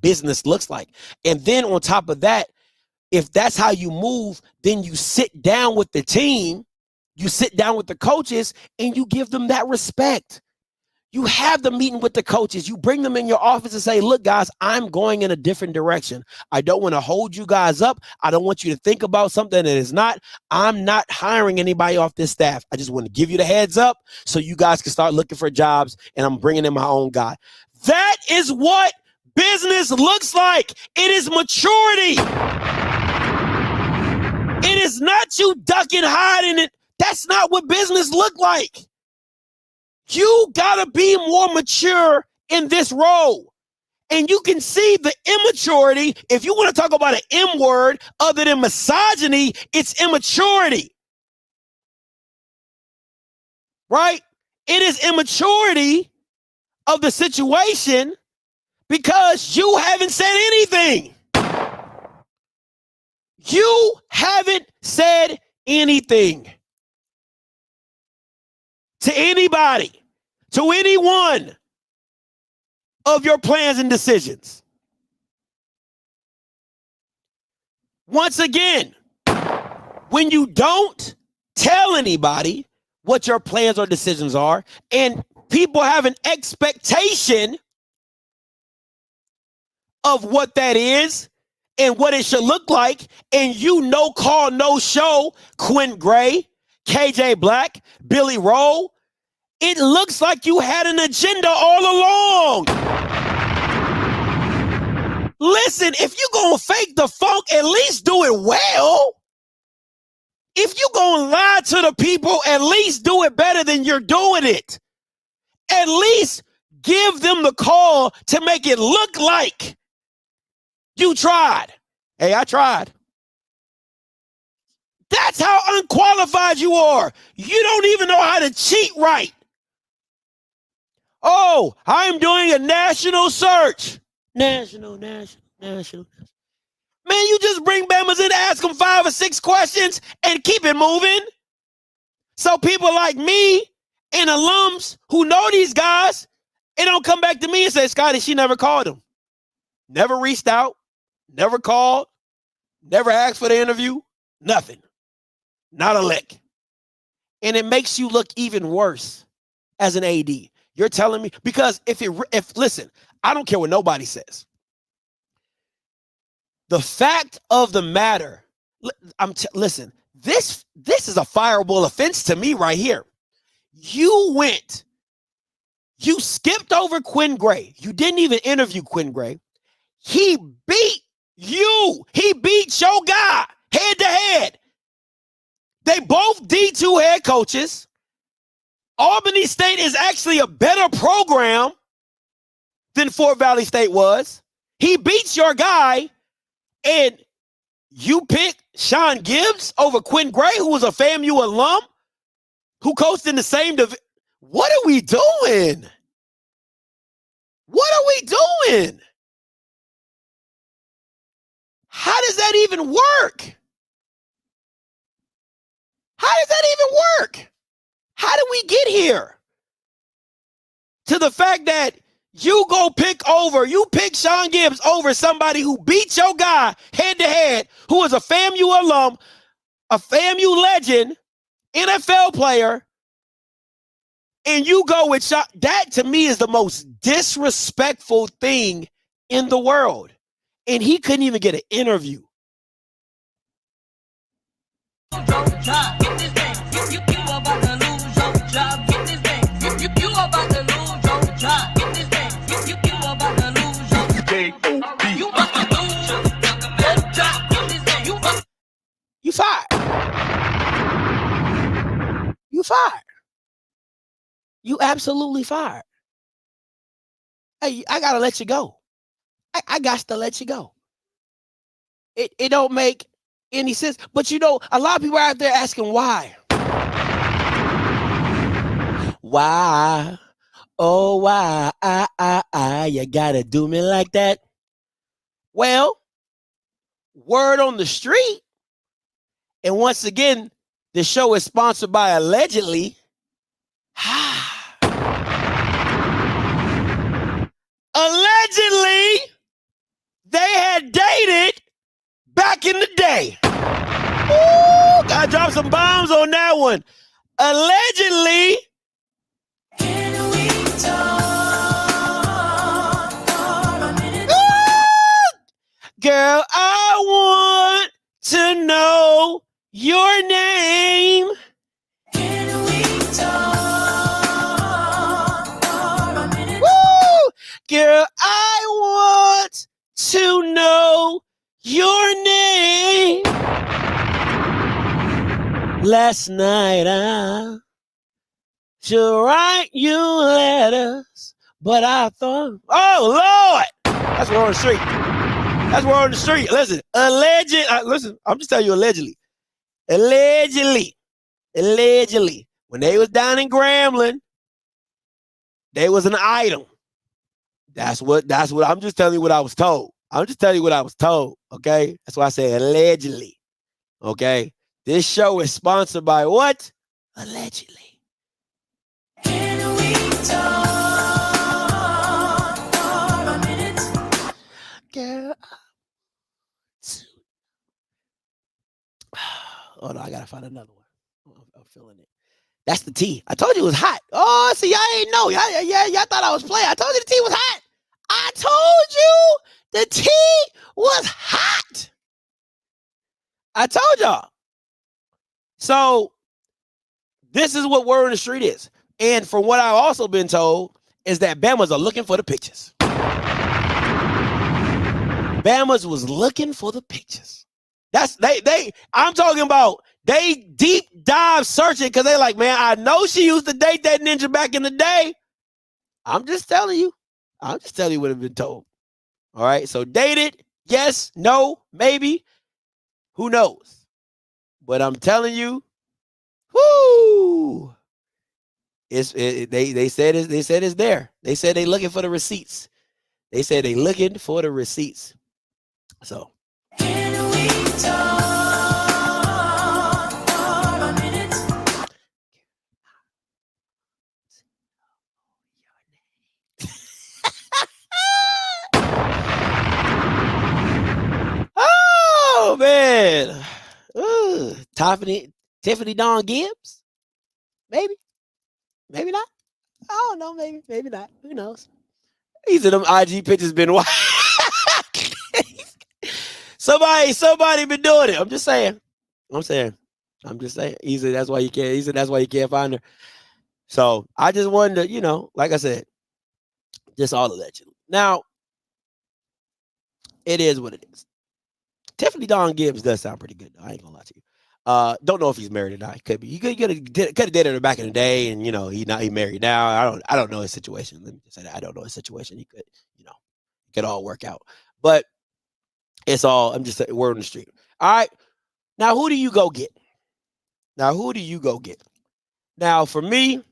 business looks like. And then on top of that, if that's how you move, then you sit down with the team, you sit down with the coaches, and you give them that respect. You have the meeting with the coaches. You bring them in your office and say, look, guys, I'm going in a different direction. I don't want to hold you guys up. I don't want you to think about something that is not. I'm not hiring anybody off this staff. I just want to give you the heads up so you guys can start looking for jobs, and I'm bringing in my own guy. That is what business looks like. It is maturity. It is not you ducking, hiding it. That's not what business look like. You gotta be more mature in this role. And you can see the immaturity. If you want to talk about an M word other than misogyny, it's immaturity. Right? It is immaturity of the situation because you haven't said anything. You haven't said anything to anybody, to anyone of your plans and decisions. Once again, when you don't tell anybody what your plans or decisions are, and people have an expectation of what that is and what it should look like, and you no call, no show Quinn Gray, KJ Black, Billy Rowe. It looks like you had an agenda all along. Listen, if you gonna fake the funk, at least do it well. If you gonna lie to the people, at least do it better than you're doing it. At least give them the call to make it look like you tried. Hey, I tried. That's how unqualified you are. You don't even know how to cheat right. Oh, I'm doing a national search. National. Man, you just bring Bammers in, ask them 5 or 6 questions, and keep it moving. So people like me and alums who know these guys, they don't come back to me and say, Scotty, she never called him. Never reached out, never called, never asked for the interview, nothing. Not a lick. And it makes you look even worse as an AD. You're telling me, because listen, I don't care what nobody says. The fact of the matter, listen, this is a fireable offense to me right here. You skipped over Quinn Gray. You didn't even interview Quinn Gray. He beat you. He beat your guy head to head. They both D2 head coaches. Albany State is actually a better program than Fort Valley State was. He beats your guy, and you pick Sean Gibbs over Quinn Gray, who was a FAMU alum, who coached in the same division. What are we doing? What are we doing? How does that even work? How does that even work? How did we get here? To the fact that you pick Sean Gibbs over somebody who beat your guy head to head, who is a FAMU alum, a FAMU legend, NFL player, and you go with Sean. That to me is the most disrespectful thing in the world. And he couldn't even get an interview. You fired. You fired. You absolutely fired. Hey, I gotta let you go. I got to let you go. It don't make any sense. But you know, a lot of people are out there asking why. Why? Oh, why? You gotta do me like that. Well, word on the street, and once again, the show is sponsored by Allegedly. Allegedly, they had dated back in the day. Ooh, gotta drop some bombs on that one. Allegedly. Can we talk for a minute? Girl, I want to know your name. Can we talk for a minute? Woo! Girl, I want to know your name. Last night I should write you letters, but I thought, oh Lord, that's word on the street. That's word on the street. Listen, listen, I'm just telling you allegedly. Allegedly, when they was down in Grambling, they was an item. That's what I'm just telling you what I was told. I'm just telling you what I was told, okay? That's why I say allegedly, okay? This show is sponsored by what? Allegedly. Can we talk for a minute? Girl, oh no, I gotta find another one. I'm feeling it. That's the tea. I told you it was hot. Oh, see, y'all ain't know. Y'all thought I was playing. I told you the tea was hot. I told you the tea was hot. I told y'all. So this is what word on the street is. And from what I've also been told is that Bama's are looking for the pictures. Bama's was looking for the pictures. That's I'm talking about they deep dive searching because they like, man, I know she used to date that ninja back in the day. I'm just telling you. I'm just telling you what I've been told. All right. So dated, yes, no, maybe. Who knows? But I'm telling you, whoo. They said it's there. They said they looking for the receipts. They said they looking for the receipts. So can we talk for a minute? Oh man. Tiffany Dawn Gibbs? Maybe not. I don't know. Maybe not. Who knows? These are them IG pictures been wild. Somebody been doing it. I'm just saying. Easy. That's why you can't find her. So I just wanted to, like I said, just all of that. Now, it is what it is. Tiffany Dawn Gibbs does sound pretty good, though. I ain't gonna lie to you. Don't know if he's married or not. He could be. He could have dated her back in the day, and he married now. I don't know his situation. Let me just say that I don't know his situation. He could, it could all work out. But it's all, I'm just saying, word on the street. All right. Now, who do you go get? Now, for me,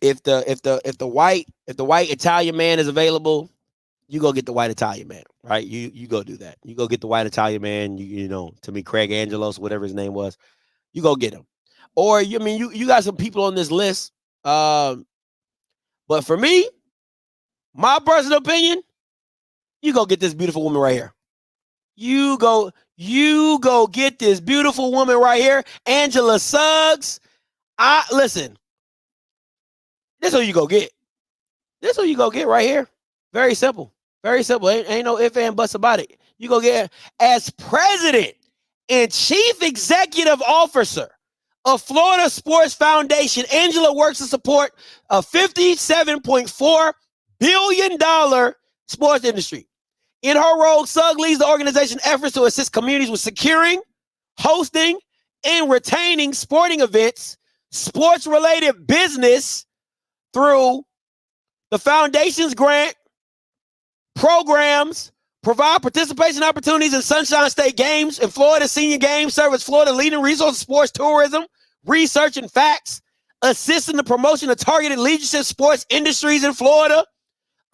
if the white Italian man is available, you go get the white Italian man, right? You go do that. You go get the white Italian man. To me, Craig Angelos, whatever his name was, you go get him. Or you got some people on this list. But for me, my personal opinion, you go get this beautiful woman right here. You go get this beautiful woman right here, Angela Suggs. Listen. This is who you go get. This is who you go get right here. Very simple. Ain't no ifs and buts about it. You go get her as president and chief executive officer of Florida Sports Foundation. Angela works to support a $57.4 billion sports industry. In her role, Sugg leads the organization's efforts to assist communities with securing, hosting, and retaining sporting events, sports-related business through the foundation's grant programs, provide participation opportunities in Sunshine State Games and Florida Senior Games, serve as Florida leading resource in sports tourism, research and facts, assist in the promotion of targeted leadership sports industries in Florida,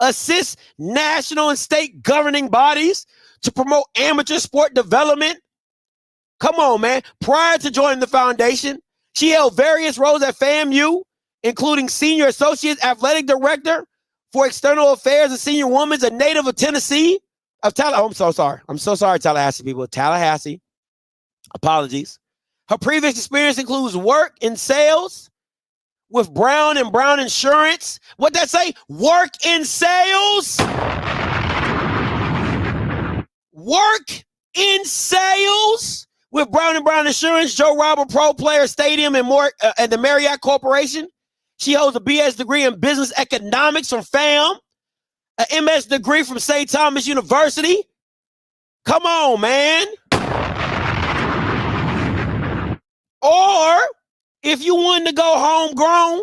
assist national and state governing bodies to promote amateur sport development. Come on, man. Prior to joining the foundation, she held various roles at FAMU, including Senior Associate Athletic Director for External Affairs and Senior Women's, a native of Tennessee. I'm so sorry. I'm so sorry, Tallahassee people. Tallahassee. Apologies. Her previous experience includes work in sales with Brown & Brown Insurance. What that say? Work in sales. Work in sales with Brown & Brown Insurance, Joe Robert Pro Player Stadium, and more, and the Marriott Corporation. She holds a BS degree in business economics from FAM, an MS degree from St. Thomas University. Come on, man. Or if you wanted to go homegrown,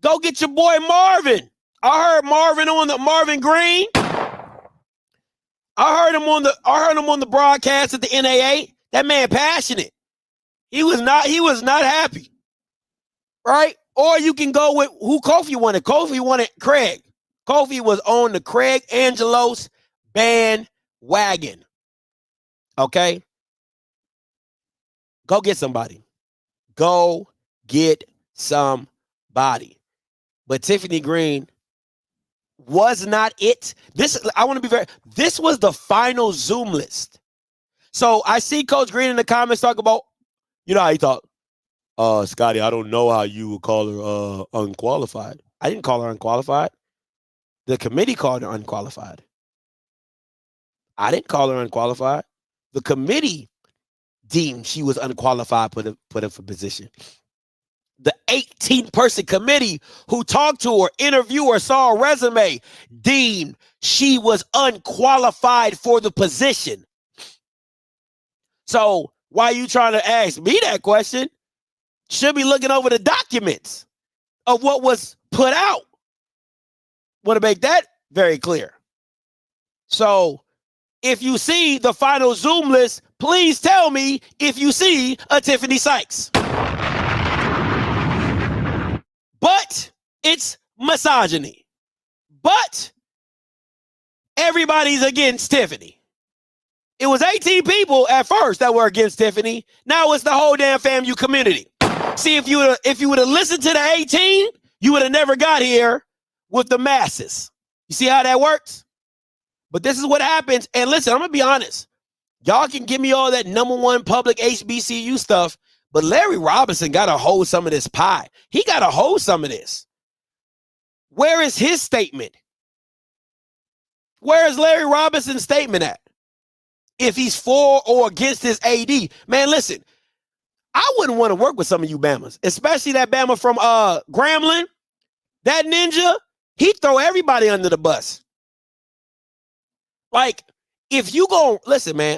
go get your boy Marvin. I heard Marvin on the Marvin Green. I heard him on the broadcast at the NAA. That man passionate. He was not happy. Right? Or you can go with who Kofi wanted. Kofi wanted Craig. Kofi was on the Craig Angelos bandwagon. Okay? Go get somebody. Go get somebody. But Tiffany Green was not it. This was the final Zoom list. So I see Coach Green in the comments talk about, You know how he talk? Scotty, I don't know how you would call her unqualified. I didn't call her unqualified. The committee called her unqualified. I didn't call her unqualified. The committee deemed she was unqualified put her for position. The 18-person committee who talked to her, interviewed her, saw her resume, deemed she was unqualified for the position. So why are you trying to ask me that question? Should be looking over the documents of what was put out. Want to make that very clear. So if you see the final Zoom list, please tell me if you see a Tiffany Sykes. But it's misogyny. But everybody's against Tiffany. It was 18 people at first that were against Tiffany. Now it's the whole damn FAMU community. See, if you would have listened to the 18, you would have never got here with the masses. You see how that works? But this is what happens. And listen, I'm going to be honest. Y'all can give me all that #1 public HBCU stuff, but Larry Robinson got to hold some of this pie. He got to hold some of this. Where is his statement? Where is Larry Robinson's statement at? If he's for or against his AD. Man, listen, I wouldn't want to work with some of you Bamas, especially that Bama from Grambling. That ninja, he throw everybody under the bus. Like, if you go, listen, man,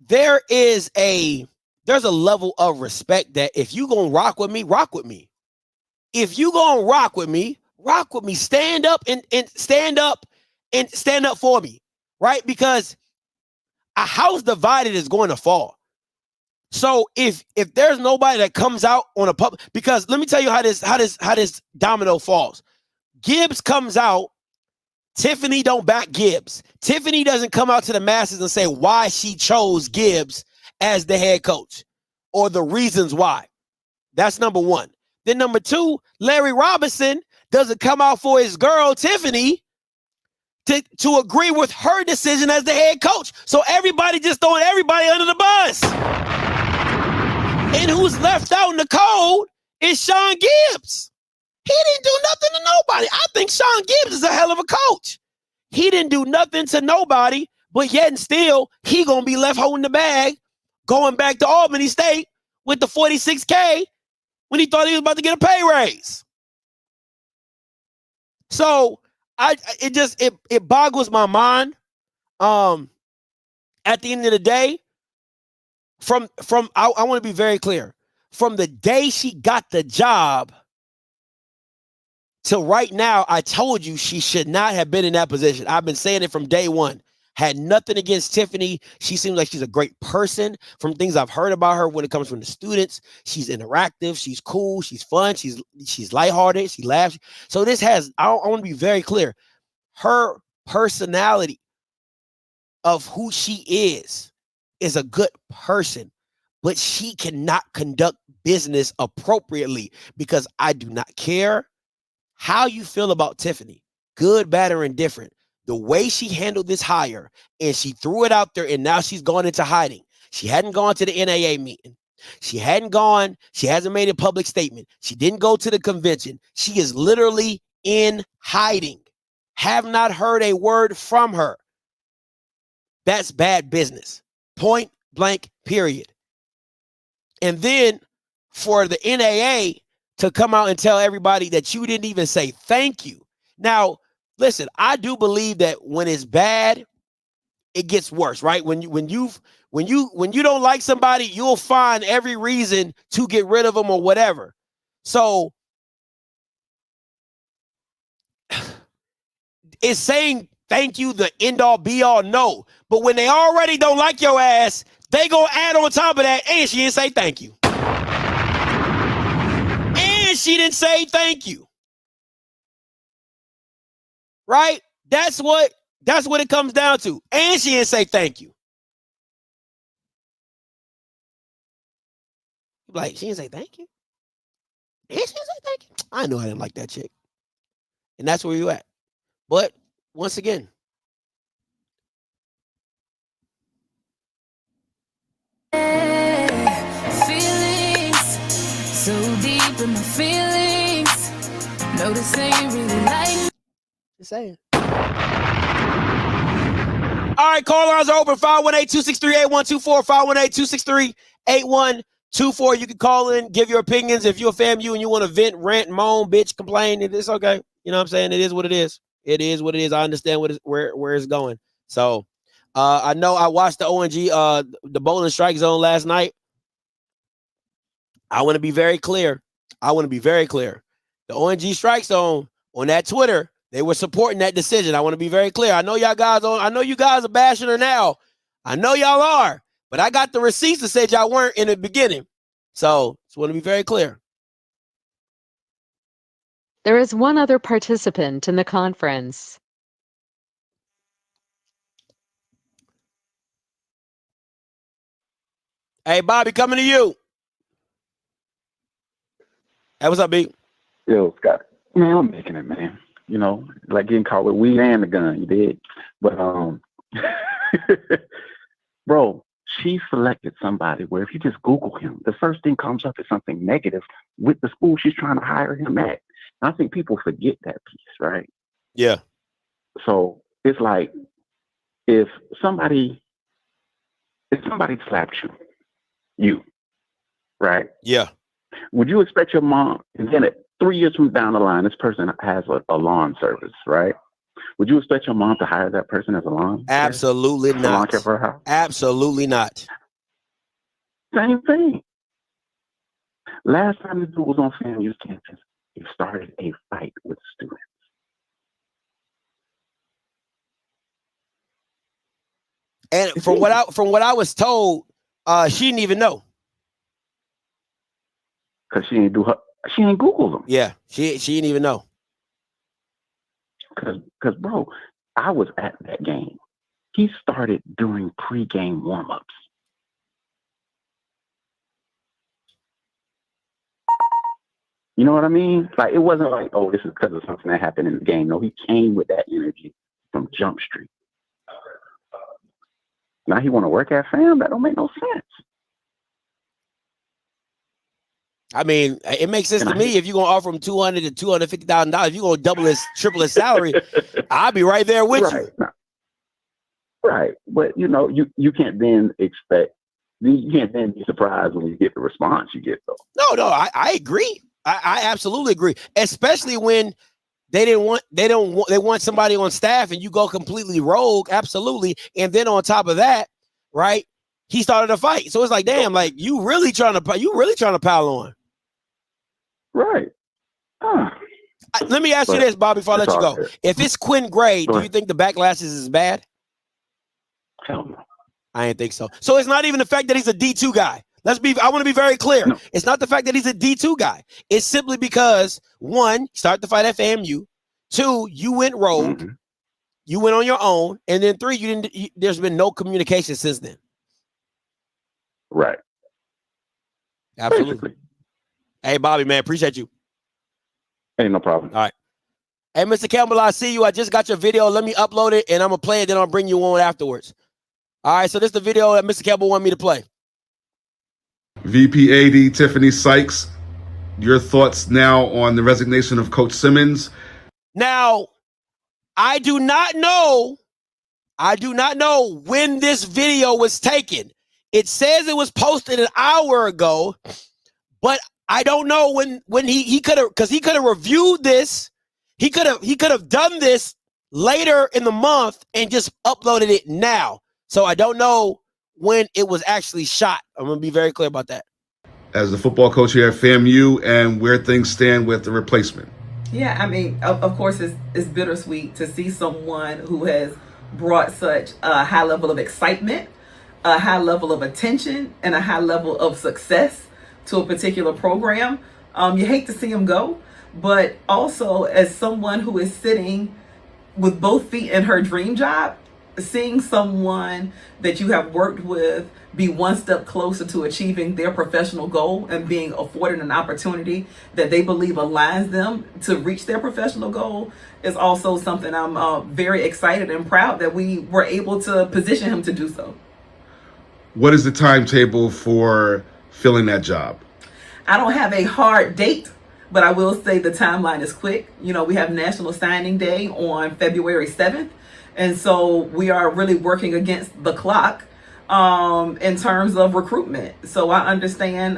there's a level of respect that if you gonna rock with me, rock with me. If you gonna rock with me, rock with me. Stand up and stand up for me, right? Because a house divided is going to fall. So if there's nobody that comes out on a public, because let me tell you how this domino falls. Gibbs comes out. Tiffany don't back Gibbs. Tiffany doesn't come out to the masses and say why she chose Gibbs as the head coach or the reasons why. That's number one. Then number two, Larry Robinson doesn't come out for his girl, Tiffany, to agree with her decision as the head coach. So everybody just throwing everybody under the bus. And who's left out in the cold is Sean Gibbs. He didn't do nothing to nobody. I think Sean Gibbs is a hell of a coach. He didn't do nothing to nobody, but yet and still, he going to be left holding the bag, going back to Albany State with the $46K when he thought he was about to get a pay raise. So it boggles my mind. At the end of the day, I want to be very clear. From the day she got the job till right now, I told you she should not have been in that position. I've been saying it from day one. Had nothing against Tiffany. She seems like she's a great person. From things I've heard about her when it comes from the students, she's interactive, she's cool, she's fun, she's lighthearted, she laughs. So I want to be very clear. Her personality of who she is a good person, but she cannot conduct business appropriately because I do not care how you feel about Tiffany, good, bad, or indifferent. The way she handled this hire and she threw it out there and now she's gone into hiding. She hadn't gone to the NAA meeting. She hasn't made a public statement. She didn't go to the convention. She is literally in hiding. Have not heard a word from her. That's bad business. Point blank, period. And then for the NAA to come out and tell everybody that you didn't even say thank you. Now, listen, I do believe that when it's bad, it gets worse, right? When you don't like somebody, you'll find every reason to get rid of them or whatever. So is saying thank you the end all be all? No. But when they already don't like your ass, they gonna add on top of that, and she didn't say thank you. And she didn't say thank you. Right? That's what it comes down to. And she didn't say thank you. Like, she didn't say thank you. And she didn't say thank you. I knew I didn't like that chick. And that's where you at. But once again, feelings. No, this ain't really like. Just saying. All right, call lines are open. 518-263-8124. 518-263-8124. You can call in, give your opinions. If you're a FAMU and you want to vent, rant, moan, bitch, complain, it's okay. You know what I'm saying? It is what it is. It is what it is. I understand where it's going. So I know I watched the ONG, the Bowling Strike Zone last night. I want to be very clear. The ONG Strike Zone on that Twitter, they were supporting that decision. I want to be very clear. I know you guys are bashing her now. I know y'all are, but I got the receipts that said y'all weren't in the beginning. So just want to be very clear. There is one other participant in the conference. Hey, Bobby, coming to you. Hey, what's up, B? Yo, Scott. Man, I'm making it, man. You know, like getting caught with weed and the gun, you did. But bro, she selected somebody where if you just Google him, the first thing comes up is something negative with the school she's trying to hire him at. And I think people forget that piece, right? Yeah. So it's like if somebody slapped you, right? Yeah. Would you expect your mom, and then 3 years from down the line, this person has a lawn service, right? Would you expect your mom to hire that person as a lawn? Absolutely not. Lawn care for her house? Absolutely not. Same thing. Last time this dude was on FAMU's campus, he started a fight with students. And from what I was told, she didn't even know. Cause she ain't Google them. Yeah, she didn't even know. Cause bro, I was at that game. He started doing pre-game warm-ups. You know what I mean? Like it wasn't like, oh, this is because of something that happened in the game. No, he came with that energy from Jump Street. Now he want to work at FAM? That don't make no sense. I mean, it makes sense to me if you're gonna offer him $200,000 to $250,000. If you're gonna triple his salary, I'll be right there with you. Right, but you know, you can't then expect. You can't then be surprised when you get the response you get, though. No, I agree. I absolutely agree, especially when they want somebody on staff and you go completely rogue. Absolutely, and then on top of that, right? He started a fight, so it's like, damn, like you really trying to pile on. Right. Let me ask you this, Bobby, before I let you go. If it's Quinn Gray, do you think the backlash is as bad? Hell no. I didn't think so. So it's not even the fact that he's a D2 guy. I want to be very clear. No. It's not the fact that he's a D2 guy. It's simply because, one, start the fight at FAMU. Two, you went rogue. Mm-hmm. You went on your own. And then three, there's been no communication since then. Right. Absolutely. Basically. Hey, Bobby, man, appreciate you. Ain't no problem. All right. Hey, Mr. Campbell, I see you. I just got your video. Let me upload it, and I'm going to play it. Then I'll bring you on afterwards. All right, so this is the video that Mr. Campbell wanted me to play. VP AD Tiffany Sykes, your thoughts now on the resignation of Coach Simmons? Now, I do not know when this video was taken. It says it was posted an hour ago, but I don't know when he could have, because he could have reviewed this. He could have done this later in the month and just uploaded it now. So I don't know when it was actually shot. I'm going to be very clear about that. As the football coach here at FAMU, and where things stand with the replacement. Yeah, I mean, of course, it's bittersweet to see someone who has brought such a high level of excitement, a high level of attention, and a high level of success to a particular program. You hate to see him go, but also as someone who is sitting with both feet in her dream job, seeing someone that you have worked with be one step closer to achieving their professional goal and being afforded an opportunity that they believe aligns them to reach their professional goal is also something I'm very excited and proud that we were able to position him to do so. What is the timetable for filling that job? I don't have a hard date, but I will say the timeline is quick. You know, we have National Signing Day on February 7th. And so we are really working against the clock in terms of recruitment. So I understand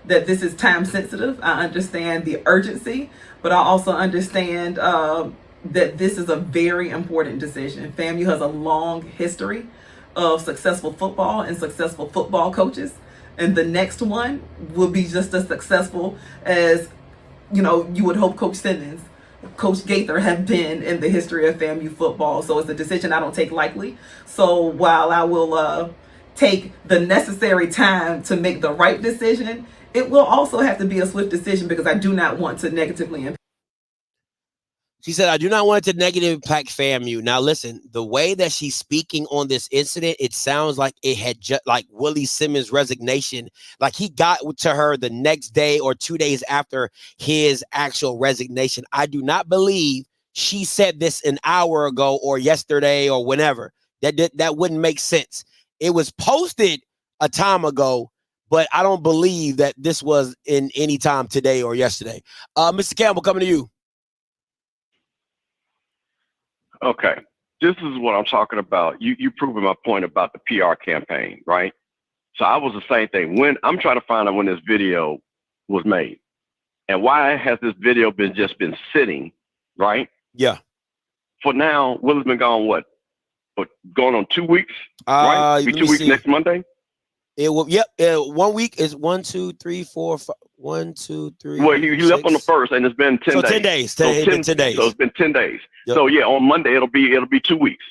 that this is time sensitive. I understand the urgency, but I also understand that this is a very important decision. FAMU has a long history of successful football and successful football coaches. And the next one will be just as successful as, you know, you would hope Coach Simmons, Coach Gaither have been in the history of FAMU football. So it's a decision I don't take lightly. So while I will take the necessary time to make the right decision, it will also have to be a swift decision because I do not want to negatively impact. She said, I do not want it to negatively impact FAMU. Now, listen, the way that she's speaking on this incident, it sounds like it had just like Willie Simmons' resignation. Like he got to her the next day or 2 days after his actual resignation. I do not believe she said this an hour ago or yesterday or whenever. That wouldn't make sense. It was posted a time ago, but I don't believe that this was in any time today or yesterday. Mr. Campbell, coming to you. Okay, this is what I'm talking about. You proving my point about the PR campaign, right? So I was the same thing. When I'm trying to find out when this video was made, and why has this video been sitting, right? Yeah. For now, Will's been gone what going on 2 weeks, right? Be 2 weeks next Monday. It will. Yep. 1 week is 1, 2, 3, 4, 5. 1, 2, 3. Well, he left on the 1st, and it's been 10 days. 10 days. So 10 days. So it's been 10 days. Yep. So yeah, on Monday it'll be 2 weeks.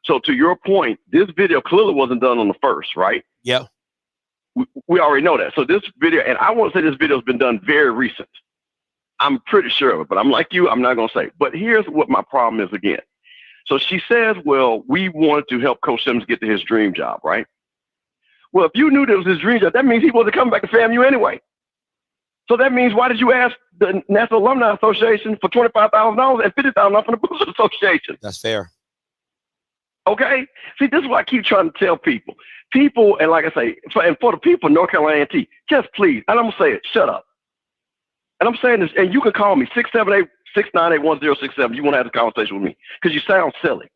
So to your point, this video clearly wasn't done on the 1st, right? Yeah. We already know that. So this video, and I won't say this video has been done very recent. I'm pretty sure of it, but I'm like you, I'm not gonna say. But here's what my problem is again. So she says, well, we wanted to help Coach Simmons get to his dream job, right? Well, if you knew that was his dream job, that means he wasn't coming back to FAMU anyway. So that means, why did you ask the National Alumni Association for $25,000 and $50,000 from the Boosters Association? That's fair. Okay. See, this is what I keep trying to tell people. People, and like I say, for the people in North Carolina A&T, just please, and I'm gonna say it, shut up. And I'm saying this, and you can call me 678-698-1067. You want to have this conversation with me because you sound silly.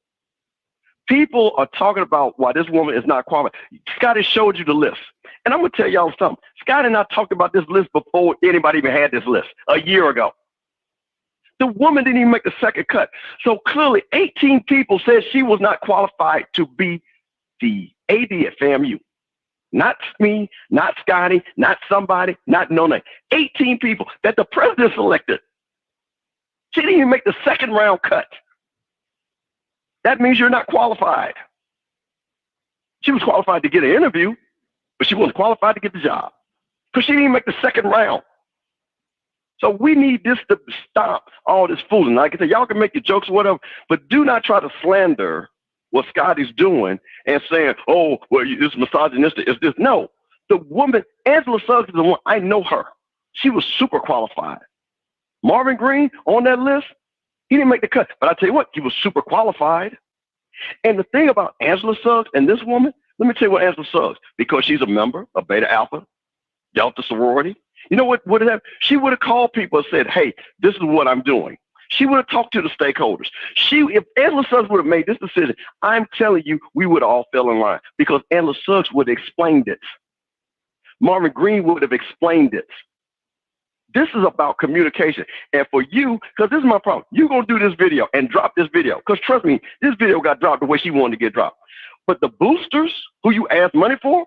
People are talking about why this woman is not qualified. Scotty showed you the list. And I'm going to tell y'all something. Scotty and I talked about this list before anybody even had this list a year ago. The woman didn't even make the second cut. So clearly 18 people said she was not qualified to be the AD at FAMU. Not me, not Scotty, not somebody, not no name. 18 people that the president selected. She didn't even make the second round cut. That means you're not qualified. She was qualified to get an interview, but she wasn't qualified to get the job because she didn't even make the second round. So we need this to stop all this fooling. Like I said, y'all can make your jokes or whatever, but do not try to slander what Scotty's doing and saying, oh, well, it's misogynistic. It's this. No, the woman, Angela Suggs, is the one. I know her. She was super qualified. Marvin Green on that list, he didn't make the cut. But I tell you what, he was super qualified. And the thing about Angela Suggs and this woman, let me tell you what Angela Suggs, because she's a member of Beta Alpha, Delta sorority. You know what would have? She would have called people and said, hey, this is what I'm doing. She would have talked to the stakeholders. If Angela Suggs would have made this decision, I'm telling you, we would have all fell in line because Angela Suggs would have explained it. Marvin Green would have explained it. This is about communication. And for you, because this is my problem, you're going to do this video and drop this video. Because trust me, this video got dropped the way she wanted to get dropped. But the boosters who you asked money for,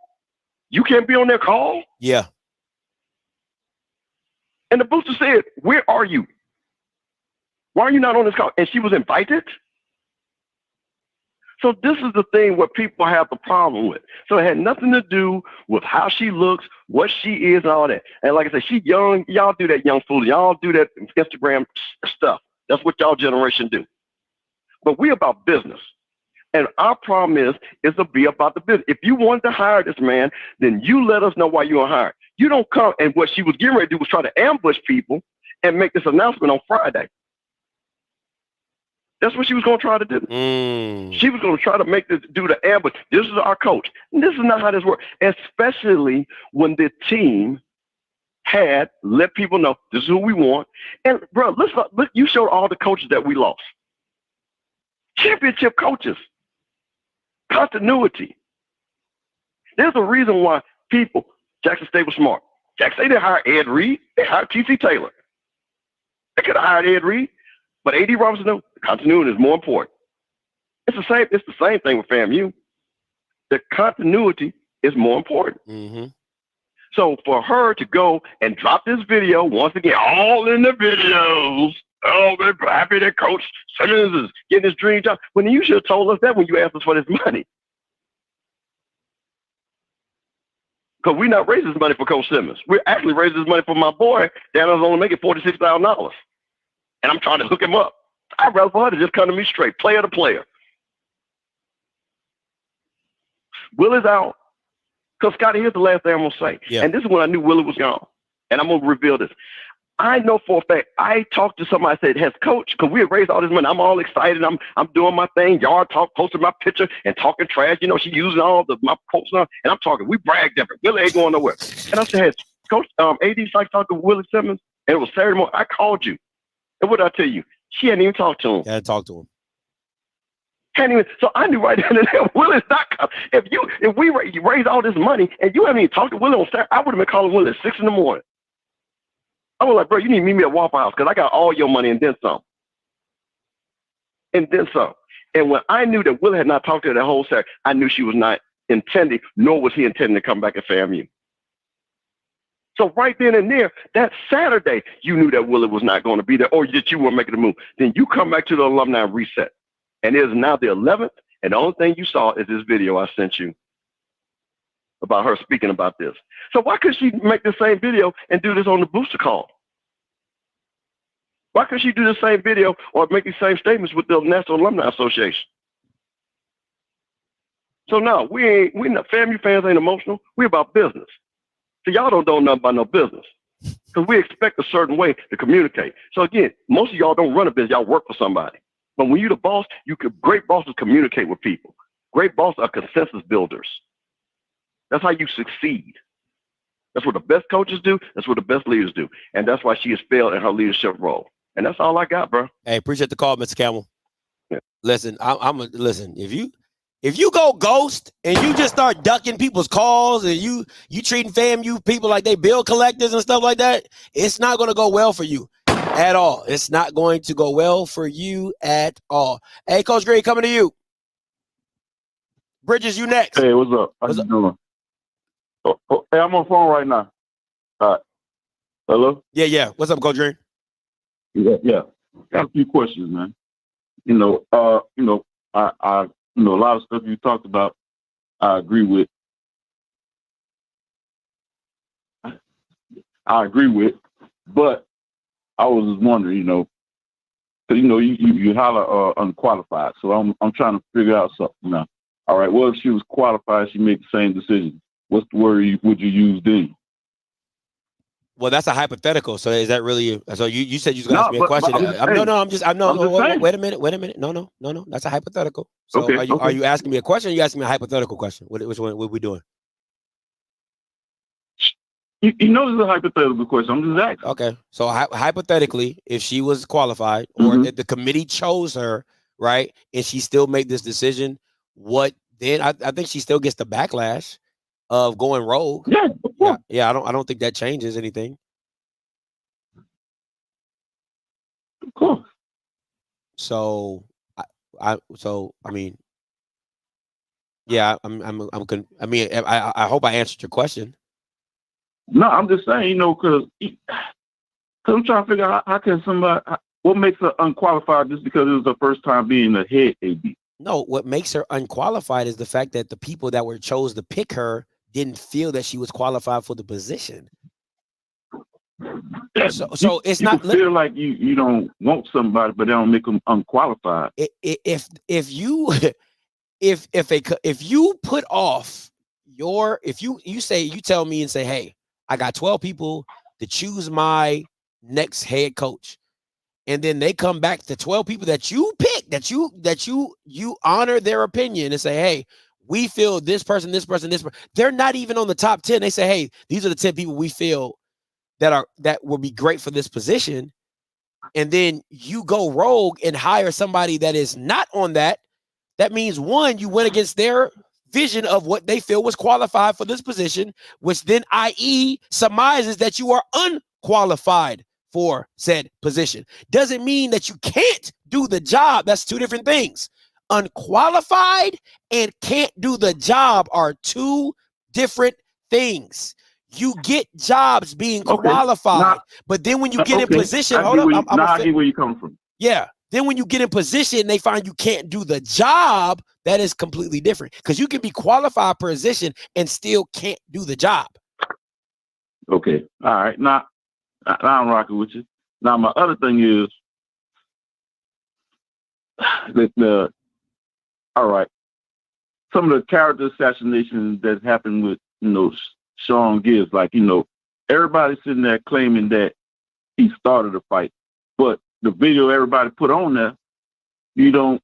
you can't be on their call? Yeah. And the booster said, where are you? Why are you not on this call? And she was invited? So this is the thing where people have the problem with. So it had nothing to do with how she looks, what she is, and all that. And like I said, she's young. Y'all do that young fool. Y'all do that Instagram stuff. That's what y'all generation do. But we about business. And our problem is to be about the business. If you want to hire this man, then you let us know why you want to hire. You don't come. And what she was getting ready to do was try to ambush people and make this announcement on Friday. That's what she was going to try to do. She was going to try to do the ambush. This is our coach. And this is not how this works, especially when the team had let people know this is who we want. And bro, look, you showed all the coaches that we lost. Championship coaches. Continuity. There's a reason why people, Jackson State was smart. Jackson State didn't hire Ed Reed. They hired T.C. Taylor. They could have hired Ed Reed, but A.D. Robinson knew the continuity is more important. It's the same thing with FAMU. The continuity is more important. Mm-hmm. So for her to go and drop this video once again, all in the videos, oh, we're happy that Coach Simmons is getting his dream job. When you should have told us that when you asked us for this money. Because we're not raising this money for Coach Simmons. We're actually raising this money for my boy that was only making $46,000. And I'm trying to hook him up. I'd rather for her to just come to me straight, player to player. Will is out. Because, Scotty, here's the last thing I'm going to say. Yeah. And this is when I knew Willie was gone. And I'm going to reveal this. I know for a fact, I talked to somebody, I said, has Coach, because we had raised all this money. I'm all excited. I'm doing my thing. Yard talk, posting my picture and talking trash. You know, she using all my posts now. And I'm talking. We bragged different. Willie ain't going nowhere. And I said, has Coach AD Sykes talked to Willie Simmons? And it was Saturday morning. I called you. And what did I tell you? She hadn't even talked to him. Yeah, talk to him. So I knew right then and there, Willie's not coming. If we raise all this money and you haven't even talked to Willie on Saturday, I would have been calling Willie at 6 in the morning. I was like, bro, you need to meet me at Waffle House because I got all your money and then some. And then some. And when I knew that Willie had not talked to her that whole Saturday, I knew she was not intending, nor was he intending to come back at FAMU. So right then and there, that Saturday, you knew that Willie was not going to be there or that you weren't making the move. Then you come back to the alumni reset. And it is now the 11th, and the only thing you saw is this video I sent you about her speaking about this. So why couldn't she make the same video and do this on the booster call? Why couldn't she do the same video or make the same statements with the National Alumni Association? So no, we not FAMU fans ain't emotional. We about business. So y'all don't know nothing about no business. Because we expect a certain way to communicate. So again, most of y'all don't run a business, y'all work for somebody. But when you're the boss, great bosses communicate with people. Great bosses are consensus builders. That's how you succeed. That's what the best coaches do. That's what the best leaders do. And that's why she has failed in her leadership role. And that's all I got, bro. Hey, appreciate the call, Mr. Campbell. Yeah. Listen, listen. If you go ghost and you just start ducking people's calls and you treating FAMU people like they bill collectors and stuff like that, it's not going to go well for you. At all. It's not going to go well for you at all. Hey, Coach Green, coming to you. Bridges, you next. Hey, what's up? How you doing? Hey, I'm on the phone right now. All right. Hello? Yeah. What's up, Coach Green? Yeah. Got a few questions, man. I a lot of stuff you talked about, I agree with. But I was just wondering, because you holler unqualified. So I'm trying to figure out something now. All right, well, if she was qualified, she made the same decision. What's the word would you use then? Well, that's a hypothetical. So is that really? So you said you was gonna ask me a question? Wait a minute. No. That's a hypothetical. So okay, are you asking me a question? Or are you asking me a hypothetical question? Which one? What are we doing? You know, this is a hypothetical question. I'm just asking. Okay. So hypothetically, if she was qualified or if the committee chose her, right, and she still made this decision, what then? I think she still gets the backlash of going rogue. Yeah. I don't think that changes anything. Of course. So I mean, yeah. I hope I answered your question. No, I'm just saying, because I'm trying to figure out how can somebody, what makes her unqualified just because it was her first time being the head AD? No, what makes her unqualified is the fact that the people that were chose to pick her didn't feel that she was qualified for the position. Yeah, so it's not feel like you don't want somebody, but they don't make them unqualified. If you put off you tell me and say, hey, I got 12 people to choose my next head coach. And then they come back to 12 people that you pick, that you honor their opinion and say, hey, we feel this person. They're not even on the top 10. They say, hey, these are the 10 people we feel that would be great for this position, and then you go rogue and hire somebody that is not on that, that means one, you went against their vision of what they feel was qualified for this position, which then i.e. surmises that you are unqualified for said position. Doesn't mean that you can't do the job. That's two different things. Unqualified and can't do the job are two different things. You get jobs being qualified, but then when you get in position, hold up. I get where you come from. Yeah. Then when you get in position, they find you can't do the job. That is completely different, because you can be qualified for a position and still can't do the job. Okay. All right. Now I'm rocking with you. Now my other thing is that all right. Some of the character assassinations that happened with, Sean Gibbs, like, everybody's sitting there claiming that he started a fight, but the video everybody put on there, you don't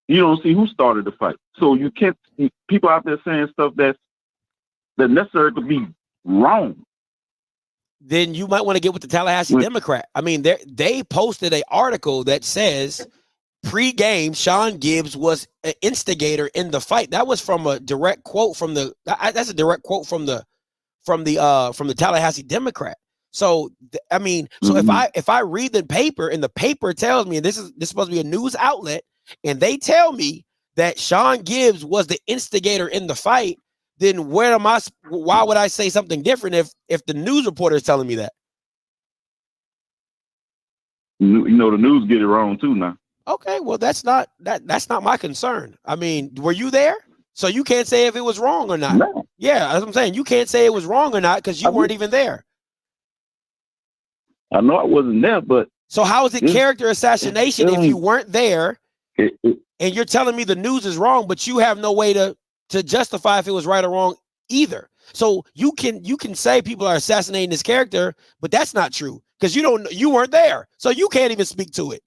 see who started the fight. So you can't, people out there saying stuff that necessarily could be wrong. Then you might want to get with the Tallahassee Democrat. I mean, they posted an article that says pre-game Sean Gibbs was an instigator in the fight. That was from a direct quote from the Tallahassee Democrat. So I mean, so if I read the paper and the paper tells me, and this is supposed to be a news outlet, and they tell me that Sean Gibbs was the instigator in the fight, then why would I say something different if the news reporter is telling me that? The news get it wrong too now. Okay, well that's not my concern. I mean, were you there? So you can't say if it was wrong or not. No. Yeah, that's what I'm saying. You can't say it was wrong or not because you weren't even there. I know I wasn't there, but so how is it character assassination if you weren't there and you're telling me the news is wrong, but you have no way to justify if it was right or wrong either? So you can say people are assassinating this character, but that's not true because you weren't there, so you can't even speak to it.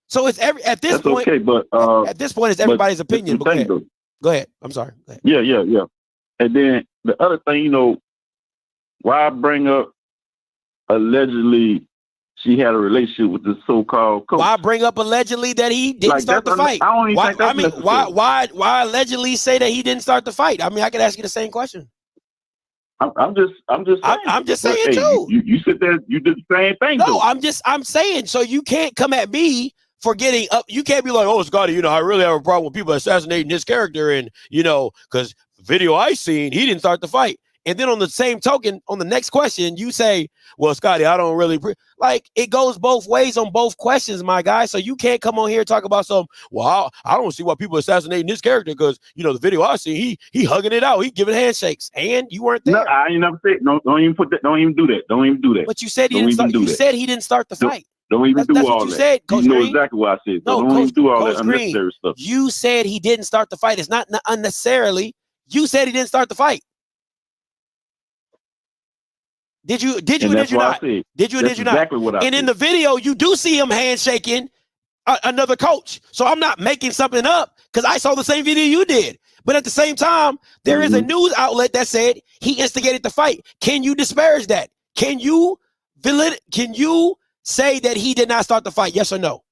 So it's at this point. Okay, but at this point, it's everybody's opinion. But go ahead. I'm sorry. Go ahead. Yeah. And then the other thing, why I bring up allegedly she had a relationship with the so-called coach. Why bring up allegedly that he didn't start the fight? I don't even think that's necessary. Why allegedly say that he didn't start the fight? I mean, I could ask you the same question. I'm just saying. I'm just saying too. You sit there, you did the same thing. No, I'm saying, so you can't come at me for getting up. You can't be like, oh, Scotty, I really have a problem with people assassinating this character, and because the video I seen, he didn't start the fight. And then on the same token, on the next question, you say, well, Scotty, I don't really like it goes both ways on both questions, my guy. So you can't come on here and talk about I don't see why people assassinating this character because, the video I see, he hugging it out. He giving handshakes and you weren't there. No, I ain't never said, no, don't even put that. Don't even do that. Don't even do that. But you said he didn't start. You said he didn't start the fight. Don't even do all that. Said, Coach you know Green. Exactly what I said. So no, don't even do all Coach that unnecessary Green, stuff. You said he didn't start the fight. It's not unnecessarily. You said he didn't start the fight. Did you or did you not? Did you or did you not? Exactly what I said. In the video, you do see him handshaking another coach. So I'm not making something up because I saw the same video you did. But at the same time, there is a news outlet that said he instigated the fight. Can you disparage that? Can you say that he did not start the fight? Yes or no?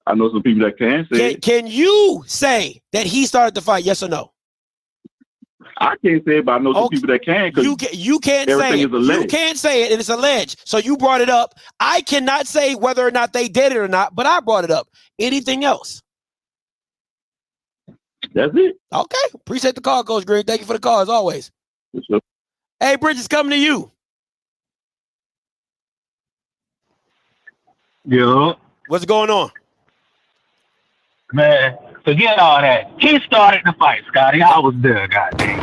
I know some people that can say. Can you say that he started the fight? Yes or no? I can't say it, but I know some people that can. You can't say it. You can't say it, and it's alleged. So you brought it up. I cannot say whether or not they did it or not, but I brought it up. Anything else? That's it. Okay. Appreciate the call, Coach Green. Thank you for the call, as always. Sure. Hey, Bridges, coming to you. Yeah. What's going on? Man, forget all that. He started the fight, Scotty. I was there, goddamn.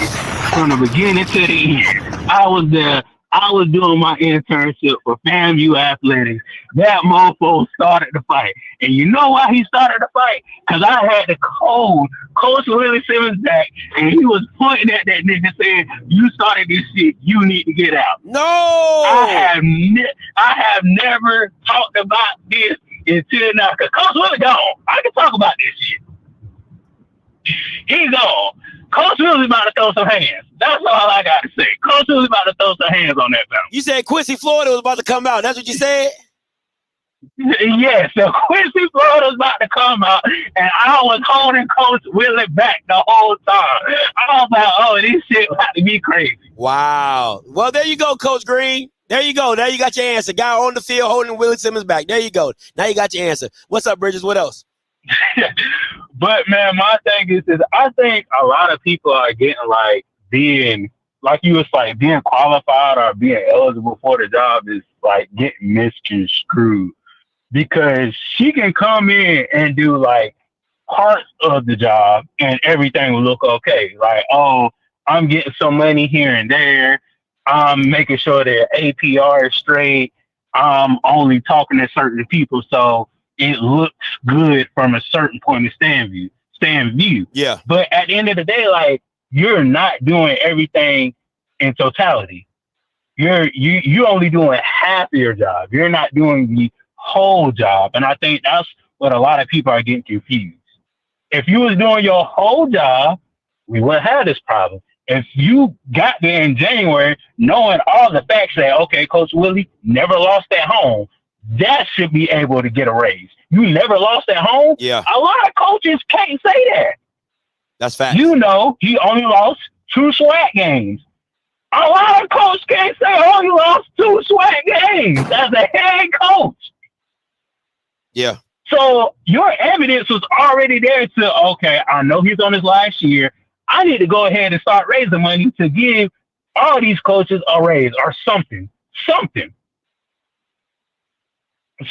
From the beginning to the end. I was there. I was doing my internship for FAMU athletics. That mofo started the fight. And you know why he started the fight? Because I had to code Coach Willie Simmons back, and he was pointing at that nigga saying, you started this shit. You need to get out. No! I have never talked about this until now. Because Coach Willie gone. I can talk about this shit. He gone. Coach Willie about to throw some hands. That's all I got to say. Coach Willie about to throw some hands on that family. You said Quincy Florida was about to come out. That's what you said? Yes, so Quincy Florida's about to come out, and I was holding Coach Willie back the whole time. I was like, oh, this shit about to be crazy. Wow. Well, there you go, Coach Green. There you go. Now you got your answer. Guy on the field holding Willie Simmons back. There you go. Now you got your answer. What's up, Bridges? What else? But, man, my thing is I think a lot of people are getting, like, being, like you was like, being qualified or being eligible for the job is, like, getting misconstrued. Because she can come in and do, like, parts of the job and everything will look okay. Like, oh, I'm getting some money here and there. I'm making sure that APR is straight. I'm only talking to certain people, so it looks good from a certain point of stand view. Yeah. But at the end of the day, like, you're not doing everything in totality. You're only doing half of your job. You're not doing the whole job. And I think that's what a lot of people are getting confused. If you was doing your whole job, we wouldn't have this problem. If you got there in January knowing all the facts that, okay, Coach Willie never lost at home, that should be able to get a raise. You never lost at home? Yeah. A lot of coaches can't say that. That's fact. You know, he only lost 2 SWAT games. A lot of coaches can't say, oh, you lost 2 SWAT games as a head coach. Yeah. So your evidence was already there to, okay, I know he's on his last year. I need to go ahead and start raising money to give all these coaches a raise or something.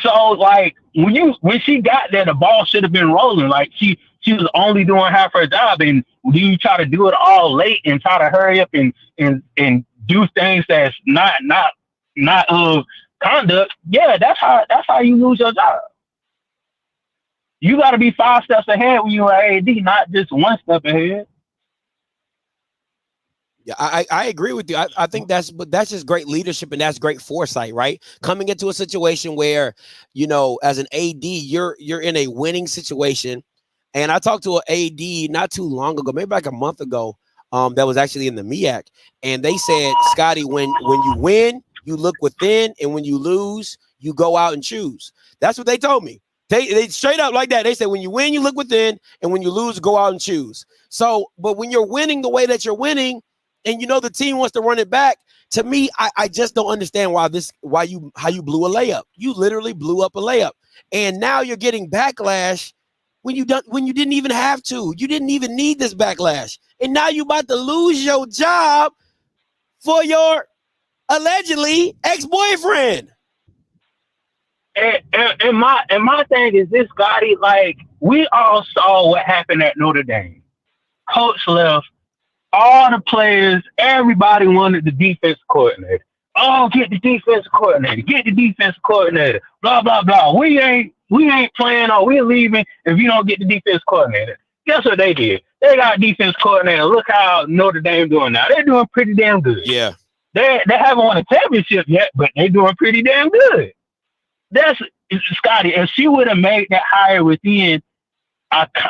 So, like, when she got there, the ball should have been rolling. Like, she was only doing half her job, and you try to do it all late and try to hurry up and do things that's not of conduct. Yeah, that's how you lose your job. You got to be 5 steps ahead when you're AD, not just 1 step ahead. Yeah, I agree with you. I think that's just great leadership and that's great foresight, right? Coming into a situation where, you know, as an AD, you're in a winning situation. And I talked to an AD not too long ago, maybe like a month ago, that was actually in the MEAC. And they said, Scotty, when you win, you look within, and when you lose, you go out and choose. That's what they told me. They straight up like that. They said, when you win, you look within, and when you lose, go out and choose. So, but when you're winning the way that you're winning, and you know the team wants to run it back, to me, I just don't understand how you blew a layup. You literally blew up a layup, and now you're getting backlash when you didn't even have to. You didn't even need this backlash, and now you about to lose your job for your allegedly ex-boyfriend. And my thing is this, Scotty, like, we all saw what happened at Notre Dame. Coach left, all the players, everybody wanted the defense coordinator. Oh, get the defense coordinator, blah, blah, blah. We ain't playing or we're leaving if you don't get the defense coordinator. Guess what they did? They got defense coordinator. Look how Notre Dame doing now. They're doing pretty damn good. Yeah. They haven't won a championship yet, but they're doing pretty damn good. That's Scotty. If she would have made that hire within,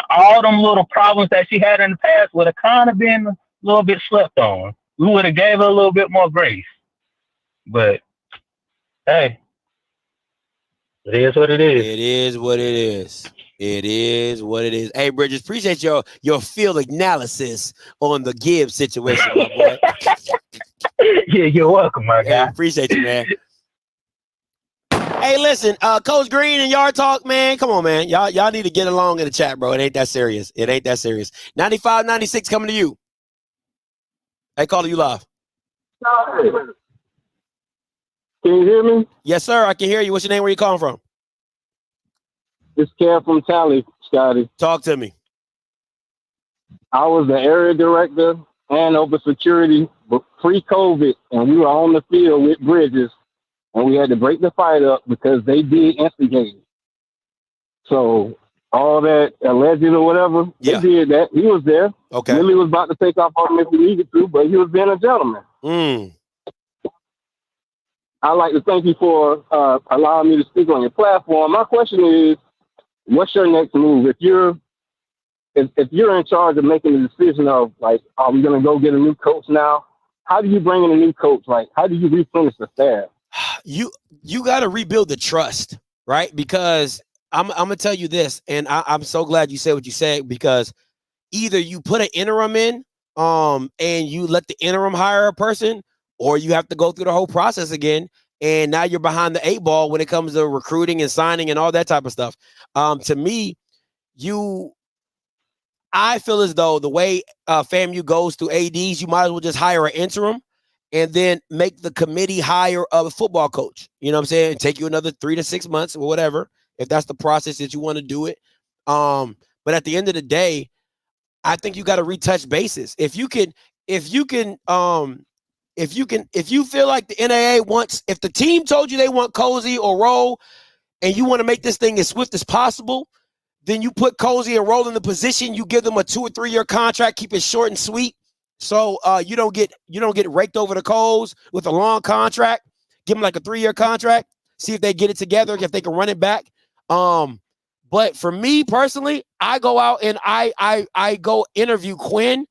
all them little problems that she had in the past would have kind of been a little bit slept on. We would have gave her a little bit more grace. But hey, it is what it is. It is what it is. It is what it is. Hey, Bridges, appreciate your field analysis on the Gibbs situation, my boy. Yeah, you're welcome, my guy. Appreciate you, man. Hey, listen, Coach Green and Yard Talk, man. Come on, man. Y'all need to get along in the chat, bro. It ain't that serious. 95, 96 coming to you. Hey, caller, you live. Can you hear me? Yes, sir. I can hear you. What's your name? Where you calling from? It's Cam from Tally, Scotty. Talk to me. I was the area director and over security pre-COVID, and we were on the field with Bridges, and we had to break the fight up because they did instigate. So all that alleged or whatever, they did that. He was there. Okay. Willie was about to take off on him if he needed to, but he was being a gentleman. I'd like to thank you for allowing me to speak on your platform. My question is, what's your next move? If you're if you're in charge of making the decision of like, I'm gonna go get a new coach now, how do you bring in a new coach? Like, how do you replenish the staff? You got to rebuild the trust, right? Because I'm gonna tell you this, and I'm so glad you said what you said, because either you put an interim in, and you let the interim hire a person, or you have to go through the whole process again, and now you're behind the 8 ball when it comes to recruiting and signing and all that type of stuff. To me, I feel as though the way FAMU goes through ADs, you might as well just hire an interim and then make the committee hire a football coach. You know what I'm saying? Take you another 3 to 6 months or whatever, if that's the process that you want to do it. But at the end of the day, I think you got to retouch bases. If you feel like the NAA wants, if the team told you they want Cozy or Roll and you want to make this thing as swift as possible, then you put Cozy and Roll in the position. You give them a 2 or 3 year contract, keep it short and sweet, so you don't get raked over the coals with a long contract. Give them like a 3 year contract. See if they get it together, if they can run it back. But for me personally, I go out and I go interview Quinn.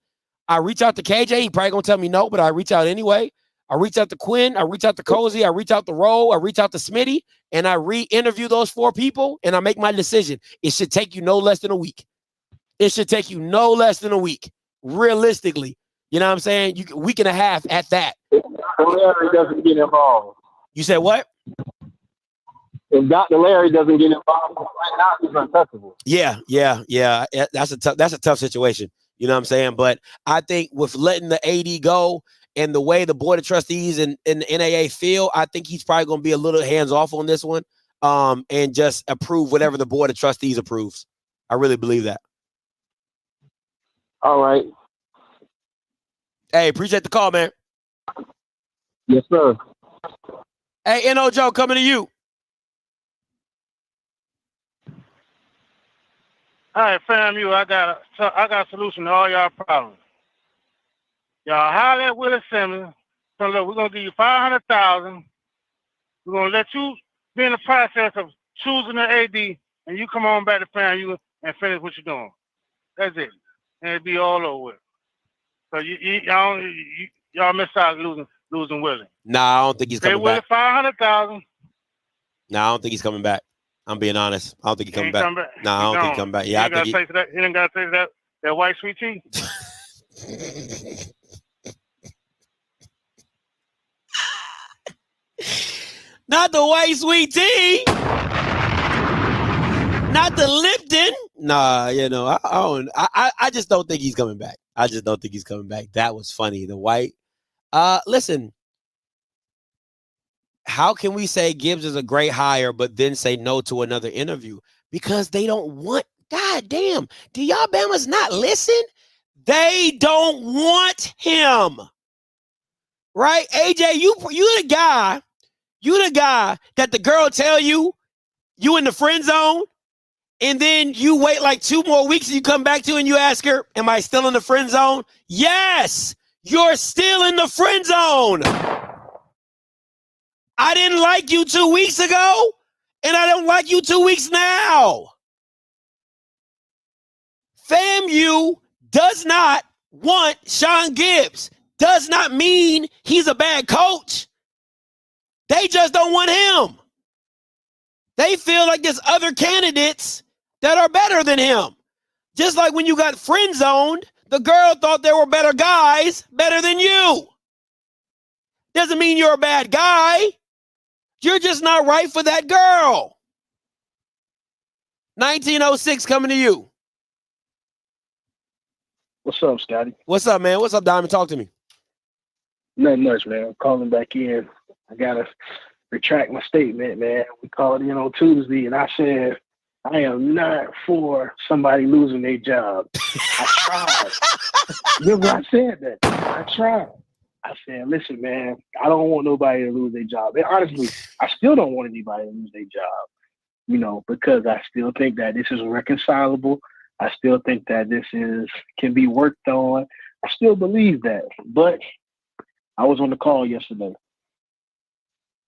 I reach out to KJ. He probably gonna tell me no, but I reach out anyway. I reach out to Quinn. I reach out to Cozy. I reach out to Roll. I reach out to Smitty, and I re-interview those 4 people, and I make my decision. It should take you no less than a week. It should take you no less than a week, realistically. You know what I'm saying? Week and a half at that. Dr. Larry doesn't get involved. You said what? If Dr. Larry doesn't get involved, right now he's untouchable. Yeah. That's a tough situation. You know what I'm saying? But I think with letting the AD go and the way the Board of Trustees and the NAA feel, I think he's probably going to be a little hands off on this one, and just approve whatever the Board of Trustees approves. I really believe that. All right. Hey, appreciate the call, man. Yes, sir. Hey, N.O. Joe, coming to you. All right, FAMU, I got a solution to all y'all problems. Y'all holler at Willie Simmons. So look, we're gonna give you $500,000. We're gonna let you be in the process of choosing the AD, and you come on back to FAMU and finish what you're doing. That's it, and it'll be all over with. So y'all miss out losing Willie. Nah, I don't think he's coming back. Pay Willie $500,000. Nah, I don't think he's coming back. I'm being honest. I don't think he's coming back. Nah, I don't think he's coming back. Yeah, I think he didn't got to taste that white sweet tea. Not the white sweet tea. Not the Lipton. Nah, you know, I just don't think he's coming back. I just don't think he's coming back. That was funny. The white. Listen. How can we say Gibbs is a great hire, but then say no to another interview? Because they don't want, God damn, do y'all Bamas not listen? They don't want him. Right? AJ, you the guy that the girl tell you in the friend zone, and then you wait like 2 more weeks and you come back to her and you ask her, am I still in the friend zone? Yes, you're still in the friend zone. I didn't like you 2 weeks ago, and I don't like you 2 weeks now. FAMU does not want Sean Gibbs. Does not mean he's a bad coach. They just don't want him. They feel like there's other candidates that are better than him. Just like when you got friend zoned, the girl thought there were better guys better than you. Doesn't mean you're a bad guy. You're just not right for that girl. 1906 coming to you. What's up, Scotty? What's up, man? What's up, Diamond? Talk to me. Nothing much, man. I'm calling back in. I got to retract my statement, man. We called in on Tuesday, and I said, I am not for somebody losing their job. I tried. Remember I said that? I tried. I said, listen, man, I don't want nobody to lose their job. And honestly, I still don't want anybody to lose their job, because I still think that this is reconcilable. I still think that this can be worked on. I still believe that. But I was on the call yesterday,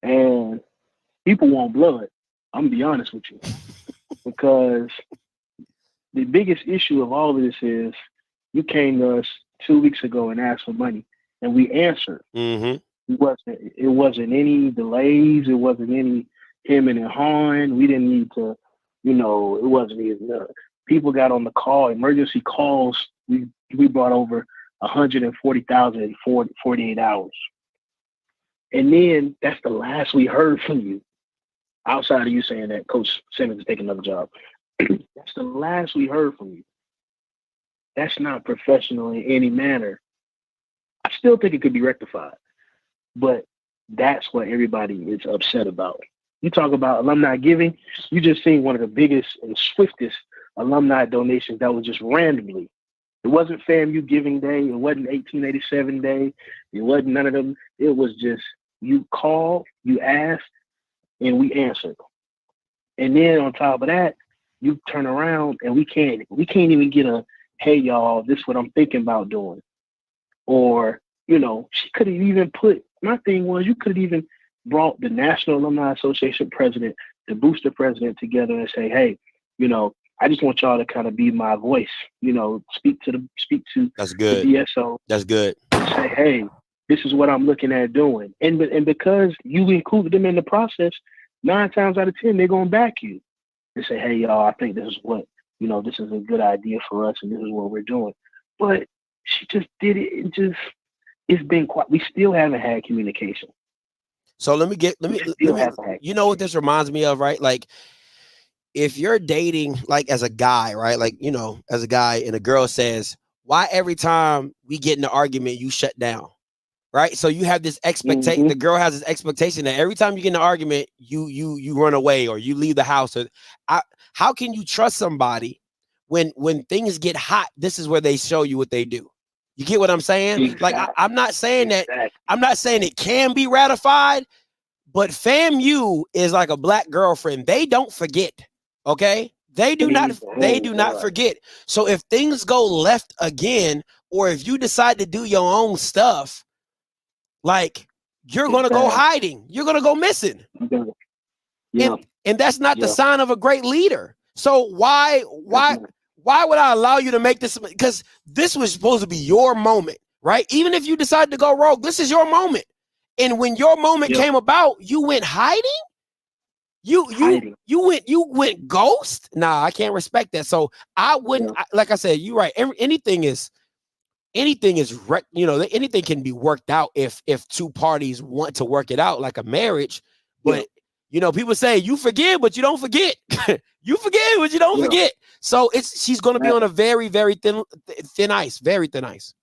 and people want blood. I'm going to be honest with you, because the biggest issue of all of this is you came to us 2 weeks ago and asked for money, and we answered. Mm-hmm. It wasn't any delays. It wasn't any hemming and hawing. We didn't need to, it wasn't even people got on the call, emergency calls. We brought over 140,000 in 48 hours. And then that's the last we heard from you, outside of you saying that Coach Simmons is taking another job. That's the last we heard from you. That's not professional in any manner. I still think it could be rectified, but that's what everybody is upset about. You talk about alumni giving, you just seen one of the biggest and swiftest alumni donations that was just randomly. It wasn't FAMU Giving Day. It wasn't 1887 Day. It wasn't none of them. It was just you called, you asked, and we answered. And then on top of that, you turn around and we can't even get a, hey y'all, this is what I'm thinking about doing. Or, she could have even put, my thing was you could have even brought the National Alumni Association president, the booster president together and say, hey, I just want y'all to kind of be my voice, speak to That's good. the DSO. That's good. Say, hey, this is what I'm looking at doing. And because you included them in the process, 9 times out of 10, they're going to back you and say, hey, y'all, I think this is what, this is a good idea for us and this is what we're doing. But she just did it. It's been quite, we still haven't had communication. So let me, you know what this reminds me of, right? Like if you're dating, like as a guy, right? Like, as a guy and a girl says, why every time we get in an argument, you shut down? Right. So you have this expectation. The girl has this expectation that every time you get in an argument, you run away or you leave the house. Or how can you trust somebody when things get hot? This is where they show you what they do. You get what I'm saying? Exactly. Like I'm not saying that. I'm not saying it can be ratified, but FAMU is like a black girlfriend. They don't forget. Okay. They do not forget. So if things go left again, or if you decide to do your own stuff, like you're going to go hiding, you're going to go missing. Yeah. And that's not the sign of a great leader. So why would I allow you to make this? Because this was supposed to be your moment, right? Even if you decide to go rogue, this is your moment. And when your moment came about, you went hiding. You went ghost. Nah, I can't respect that. So I wouldn't. Like I said, you're right. Anything can be worked out if 2 parties want to work it out, like a marriage. But people say you forgive, but you don't forget. You forgive, but you don't forget. So she's going to be on a very, very thin ice, very thin ice.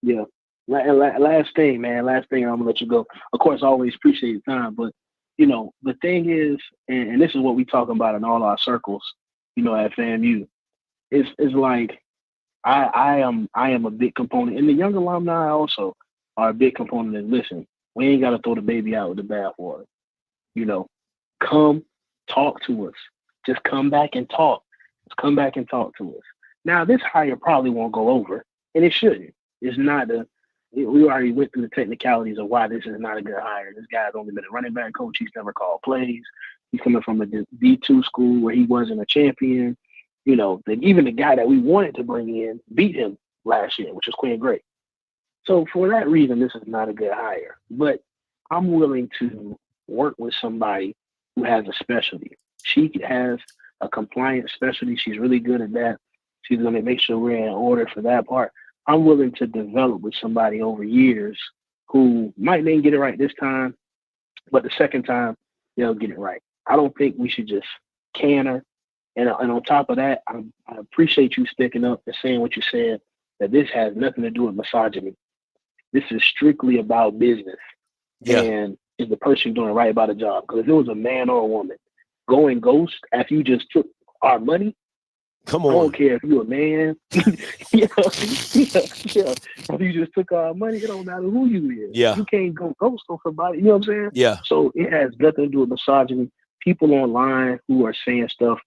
Yeah. Last thing, man. Last thing, I'm gonna let you go. Of course, I always appreciate your time, but the thing is, and this is what we talk about in all our circles, at FAMU, is like I am a big component, and the young alumni also are a big component. And listen, we ain't got to throw the baby out with the bathwater. Come talk to us. Just come back and talk. Just come back and talk to us. Now, this hire probably won't go over, and it shouldn't. It's not we already went through the technicalities of why this is not a good hire. This guy's only been a running back coach. He's never called plays. He's coming from a D2 school where he wasn't a champion. Even the guy that we wanted to bring in beat him last year, which was Quinn Gray. So for that reason, this is not a good hire. But I'm willing to work with somebody who has a specialty. She has a compliance specialty. She's really good at that. She's going to make sure we're in order for that part. I'm willing to develop with somebody over years who might not get it right this time, but the second time, they'll get it right. I don't think we should just can her. And on top of that, I appreciate you sticking up and saying what you said, that this has nothing to do with misogyny. This is strictly about business. Yeah. And is the person doing right about a job? Because if it was a man or a woman going ghost after you just took our money, come on. I don't care if you're a man. If you just took our money, it don't matter who you is. Yeah. You can't go ghost on somebody. You know what I'm saying? Yeah. So it has nothing to do with misogyny. People online who are saying stuff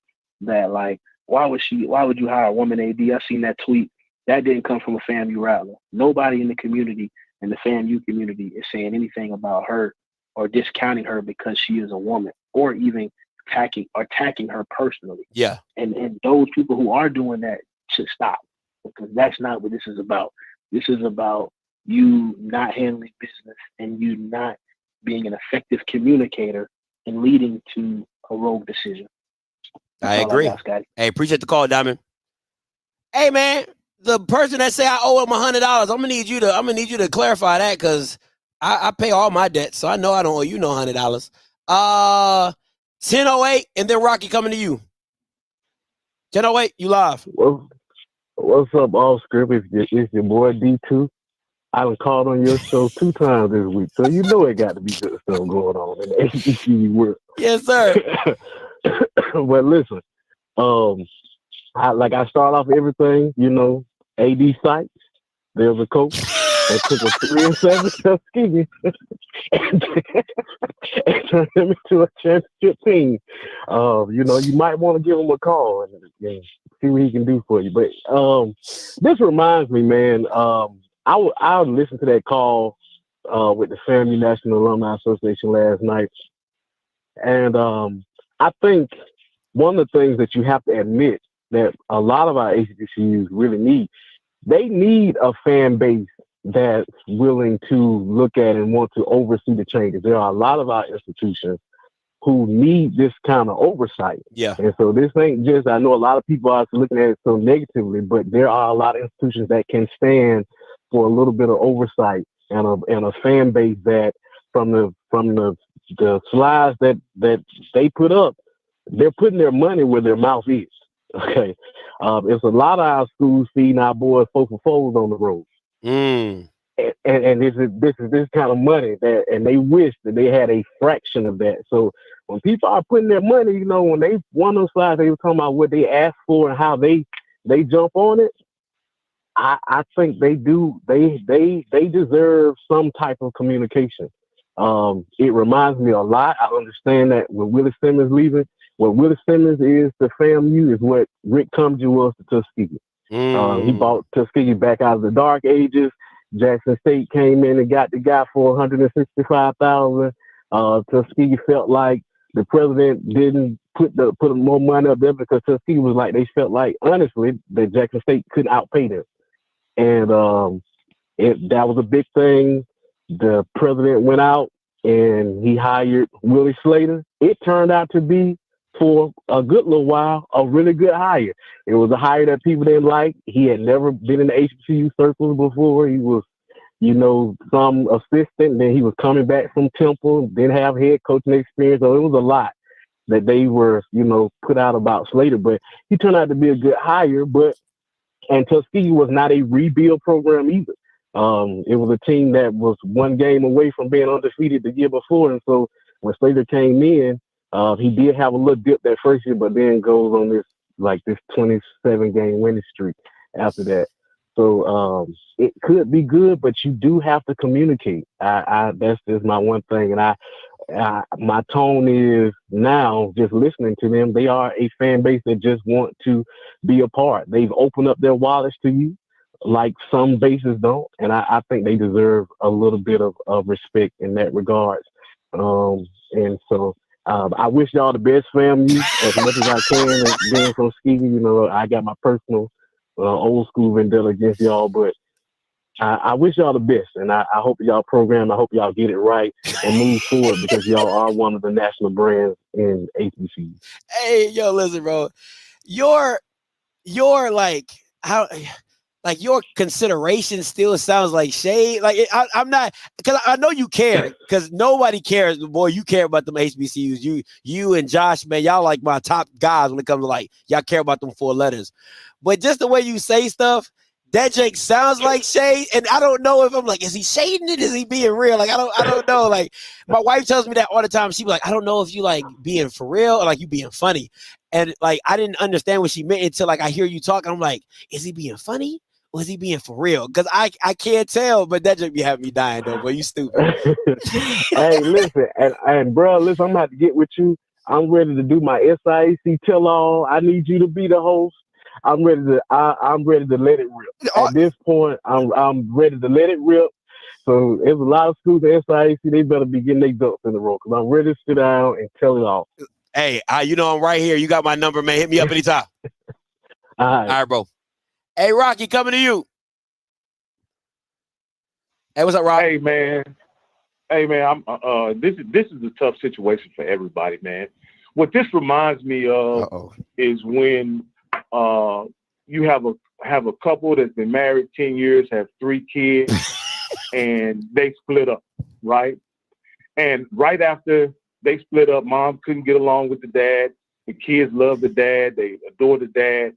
that like, why would you hire a woman AD? I seen that tweet. That didn't come from a FAMU rattler. Nobody in the community, in the FAMU community, is saying anything about her or discounting her because she is a woman, or even attacking her personally. Yeah. And those people who are doing that should stop, because that's not what this is about. This is about you not handling business and you not being an effective communicator and leading to a rogue decision. I agree. Hey, appreciate the call, Diamond. Hey, man, the person that say I owe him $100, I'm gonna need you to clarify that, because I pay all my debts, so I know I don't owe you no $100. 10:08, and then Rocky coming to you. 10:08, you live. What's up, Offscript? It's your boy D2. I was called on your show 2 times this week, so you know it got to be good stuff going on in the HBCU world. Yes, sir. But listen, I start off everything, AD Sykes. There's a coach that took a 3-7 Tuskegee and turned them into a championship team. You might want to give him a call and see what he can do for you. But this reminds me, man. I listened to that call with the FAMU National Alumni Association last night, and I think one of the things that you have to admit that a lot of our HBCUs really need, they need a fan base that's willing to look at and want to oversee the changes. There are a lot of our institutions who need this kind of oversight. Yeah. And so this ain't just, I know a lot of people are looking at it so negatively, but there are a lot of institutions that can stand for a little bit of oversight and a fan base that from the slides that they put up, they're putting their money where their mouth is. Okay. It's a lot of our schools feeding our boys 4 for 4s on the road. And this is this kind of money that, and they wish that they had a fraction of that. So when people are putting their money, when they won those slides, they were talking about what they asked for and how they jump on it. I think they do. They deserve some type of communication. It reminds me a lot. I understand that with Willie Simmons leaving, what Willie Simmons is to FAMU is what Rick Cumju was to Tuskegee. He brought Tuskegee back out of the dark ages. Jackson State came in and got the guy for $165,000. Tuskegee felt like the president didn't put more money up there because Tuskegee was like, they felt like, honestly, that Jackson State couldn't outpay them. And that was a big thing. The president went out and he hired Willie Slater. It turned out to be, for a good little while, a really good hire. It was a hire that people didn't like. He had never been in the HBCU circles before. He was, some assistant. Then he was coming back from Temple, didn't have head coaching experience. So it was a lot that they were, put out about Slater. But he turned out to be a good hire. And Tuskegee was not a rebuild program either. It was a team that was one game away from being undefeated the year before. And so when Slater came in, he did have a little dip that first year, but then goes on this 27-game winning streak after that. So it could be good, but you do have to communicate. That's just my one thing. And my tone is now, just listening to them, they are a fan base that just want to be a part. They've opened up their wallets to you like some bases don't. And I think they deserve a little bit of respect in that regard. And so I wish y'all the best, family, as much as I can. And being from Tuskegee, I got my personal old school vendetta against y'all, but I wish y'all the best, and I hope y'all program. I hope y'all get it right and move forward, because y'all are one of the national brands in HBCU. Hey, yo, listen, bro. Your your consideration still sounds like shade. Like I'm not, because I know you care, because nobody cares. Boy, you care about them HBCUs. You and Josh, man, y'all like my top guys when it comes to y'all care about them 4 letters. But just the way you say stuff, that Jake sounds like shade, and I don't know if I'm like, is he shading it? Is he being real? I don't know. Like, my wife tells me that all the time. She be like, I don't know if you being for real or you being funny. And I didn't understand what she meant until I hear you talk. I'm like, is he being funny or is he being for real? Because I can't tell, but that just be having me dying though. But you stupid. Hey, listen, and bro, listen, I'm about to get with you. I'm ready to do my SIAC tell-all. I need you to be the host. I'm ready to let it rip. At this point, I'm ready to let it rip. So there's a lot of schools at SIAC, they better be getting their ducks in the row, because I'm ready to sit down and tell it all. Hey, you know I'm right here. You got my number, man. Hit me up anytime. All right, bro. Hey, Rocky, coming to you. Hey, what's up, Rock? Hey, man. I'm this is a tough situation for everybody, man. What this reminds me of is when you have a couple that's been married 10 years, have 3 kids, and they split up, right? And right after they split up, mom couldn't get along with the dad. The kids love the dad. They adore the dad.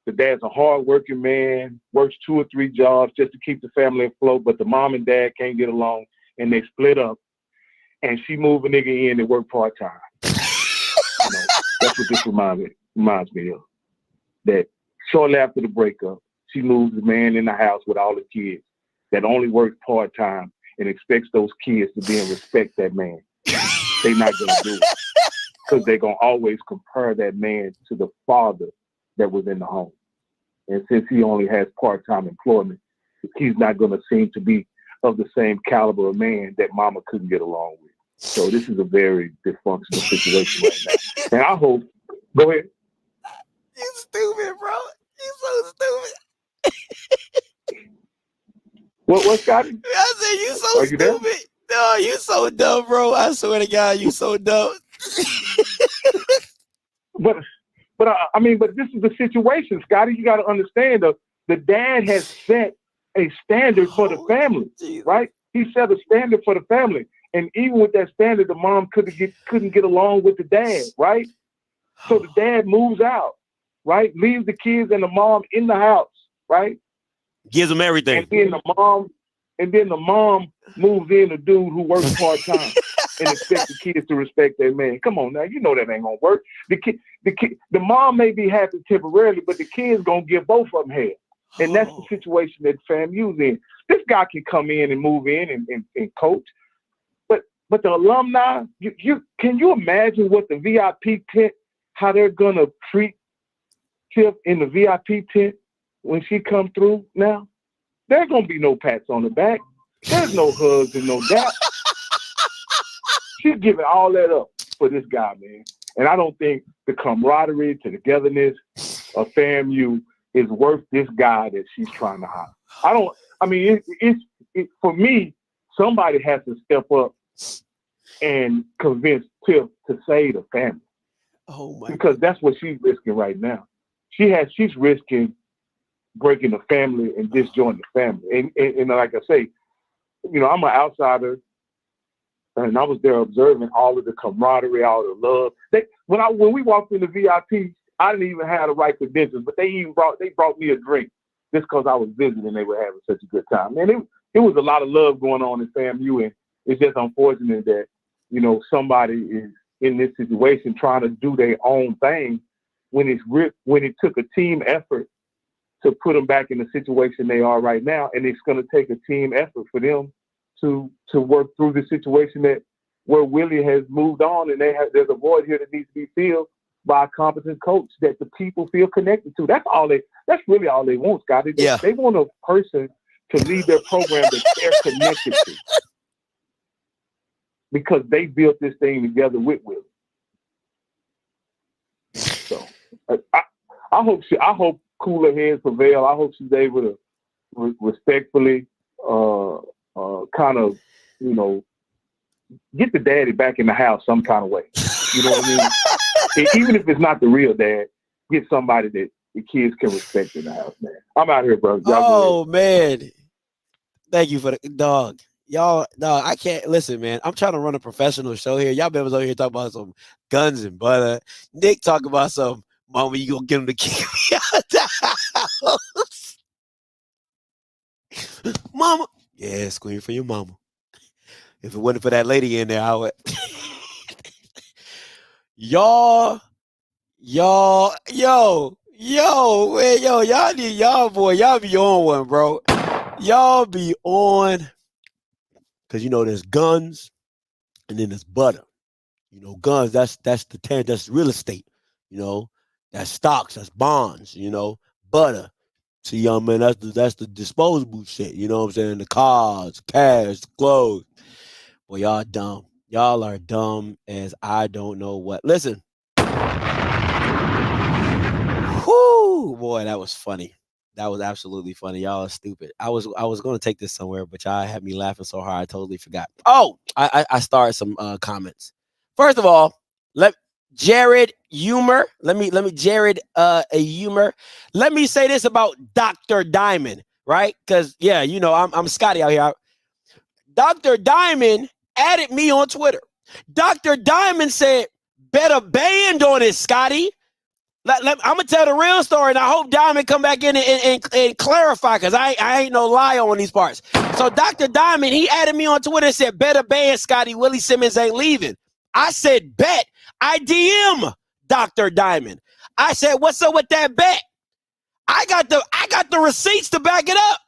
The dad's a hard-working man, works 2 or 3 jobs just to keep the family afloat, but the mom and dad can't get along, and they split up. And she moved a nigga in and work part-time. That's what this reminds me of. That shortly after the breakup, she moves the man in the house with all the kids that only works part-time and expects those kids to be and respect that man. They're not going to do it because they're going to always compare that man to the father that was in the home. And since he only has part-time employment, he's not going to seem to be of the same caliber of man that mama couldn't get along with. So this is a very dysfunctional situation right now. And I hope, go ahead. You stupid, bro. You so stupid. What, Scotty? I said you so stupid. There? No, you so dumb, bro. I swear to God, you so dumb. But this is the situation, Scotty. You got to understand the dad has set a standard for the family, right? He set a standard for the family. And even with that standard, the mom couldn't get along with the dad, right? So the dad moves out, right? Leaves the kids and the mom in the house, right? Gives them everything. And then the mom moves in a dude who works part-time and expects the kids to respect their man. Come on now, you know that ain't gonna work. The mom may be happy temporarily, but the kid's gonna give both of them hell. And that's the situation that FAMU's in. This guy can come in and move in and coach. But the alumni, can you imagine what the VIP tent, how they're gonna treat Tiff in the VIP tent when she comes through now? There's gonna be no pats on the back. There's no hugs and no daps. She's giving all that up for this guy, man. And I don't think the camaraderie, the togetherness of FAMU is worth this guy that she's trying to hire. For me, somebody has to step up and convince Tiff to save the family. Oh my! Because that's what she's risking right now. She's risking breaking the family and disjoining the family. And like I say, I'm an outsider, and I was there observing all of the camaraderie, all the love. When we walked in the VIP, I didn't even have the right credentials, but they brought me a drink just because I was visiting and they were having such a good time. Man, it was a lot of love going on in FAMU, and it's just unfortunate that somebody is in this situation trying to do their own thing when it took a team effort to put them back in the situation they are right now. And it's going to take a team effort for them to work through the situation where Willie has moved on, and there's a void here that needs to be filled by a competent coach that the people feel connected to. That's really all they want, Scotty. They want a person to lead their program that they're connected to, because they built this thing together with Willie. So I hope cooler heads prevail. I hope she's able to respectfully kind of, get the daddy back in the house some kind of way. You know what I mean? And even if it's not the real dad, get somebody that the kids can respect in the house, man. I'm out here, bro. Man. Thank you for the dog. Y'all, no, I can't listen, man. I'm trying to run a professional show here. Y'all members over here talking about some guns and butter. Nick talking about some mama, you gonna get him to kick me out the house. Mama. Yeah, scream for your mama. If it wasn't for that lady in there, I would. Y'all be on one, bro. Y'all be on, because there's guns and then there's butter. Guns, that's real estate. That's stocks, that's bonds, butter. See, young man, that's the disposable shit. You know what I'm saying? The cars, cash, clothes. Boy, y'all dumb. Y'all are dumb as I don't know what. Listen. Whoo, boy, that was funny. That was absolutely funny. Y'all are stupid. I was going to take this somewhere, but y'all had me laughing so hard I totally forgot. Oh, I started some comments. First of all, Jared Humor. Let me Jared a Humor. Let me say this about Dr. Diamond, right? Because yeah, you know, I'm Scotty out here. Dr. Diamond added me on Twitter. Dr. Diamond said, better band on it, Scotty. I'm gonna tell the real story, and I hope Diamond come back in and clarify, because I ain't no liar on these parts. So Dr. Diamond, he added me on Twitter and said, better ban Scotty, Willie Simmons ain't leaving. I said, bet. I DM Dr. Diamond. I said, what's up with that bet? I got the receipts to back it up.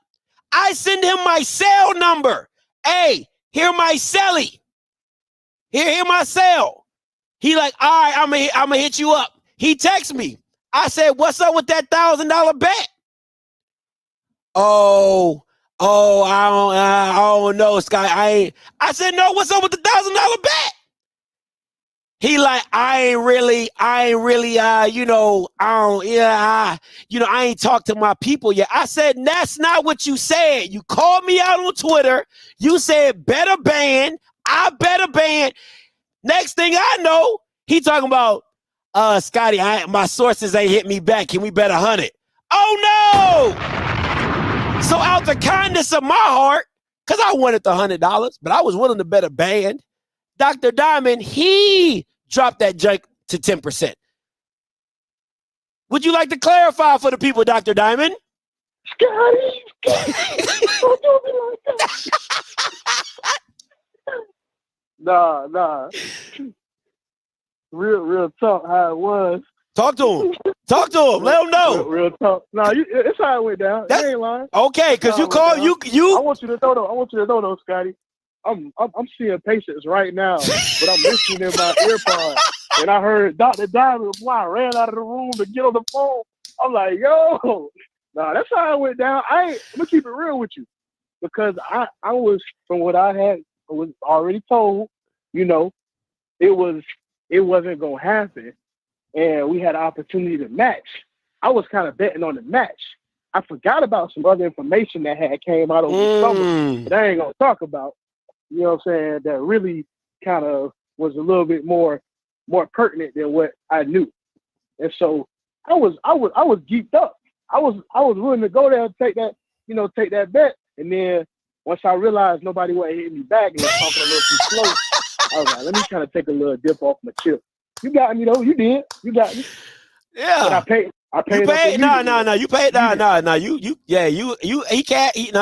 I send him my cell number. Hey, here my celly. Here my cell. He like, all right, I'm gonna hit you up. He texts me. I said, what's up with that $1,000 bet? Oh, I don't know, Scott. I said, no, what's up with the $1,000 bet? He like, I ain't really, I ain't talked to my people yet. I said, that's not what you said. You called me out on Twitter. You said, better ban. I better ban. Next thing I know, he talking about, Scotty, my sources ain't hit me back. Can we bet 100? Oh no! So out the kindness of my heart, because I wanted the $100, but I was willing to bet a band. Dr. Diamond, he dropped that junk to 10%. Would you like to clarify for the people, Dr. Diamond? Scotty, don't do me like that. Nah. Real talk, how it was. Talk to him. Talk to him. Let him know. Real talk. Nah, it's how it went down. You ain't lying. Okay, because you called you. I want you to know though, Scotty. I'm seeing patients right now, but I'm listening in my earpod, and I heard Dr. Diamond. Boy, I ran out of the room to get on the phone. I'm like, yo, nah, that's how it went down. I'm gonna keep it real with you, because I was, from what I was already told, you know, it wasn't gonna happen, and we had an opportunity to match. I was kind of betting on the match. I forgot about some other information that had came out over the summer that I ain't gonna talk about. You know what I'm saying? That really kind of was a little bit more pertinent than what I knew. And so I was geeked up. I was willing to go there and take that bet. And then once I realized nobody was hitting me back and was talking a little too slow, I was like, let me kind of take a little dip off my chip. You got me though. You did. You got me. Yeah. But I paid. You paid? No. You paid? No.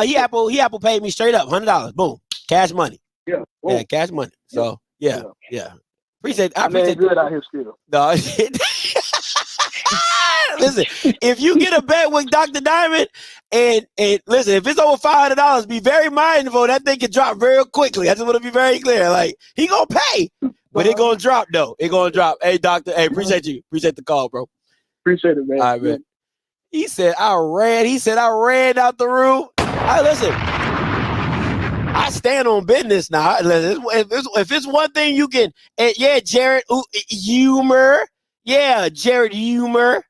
He Apple paid me straight up $100. Boom, cash money. Yeah. Yeah, cash money. So yeah. I appreciate good out here still. No. Listen, if you get a bet with Dr. Diamond, and listen, if it's over $500, be very mindful. That thing can drop very quickly. I just want to be very clear. Like, he gonna pay, but it gonna drop though. It gonna drop. Hey, doctor. Hey, appreciate you. Appreciate the call, bro. Appreciate it, man. All right, man. He said I ran out the room. Listen. I stand on business now. If it's one thing you can, Jared Humor. Yeah, Jared Humor.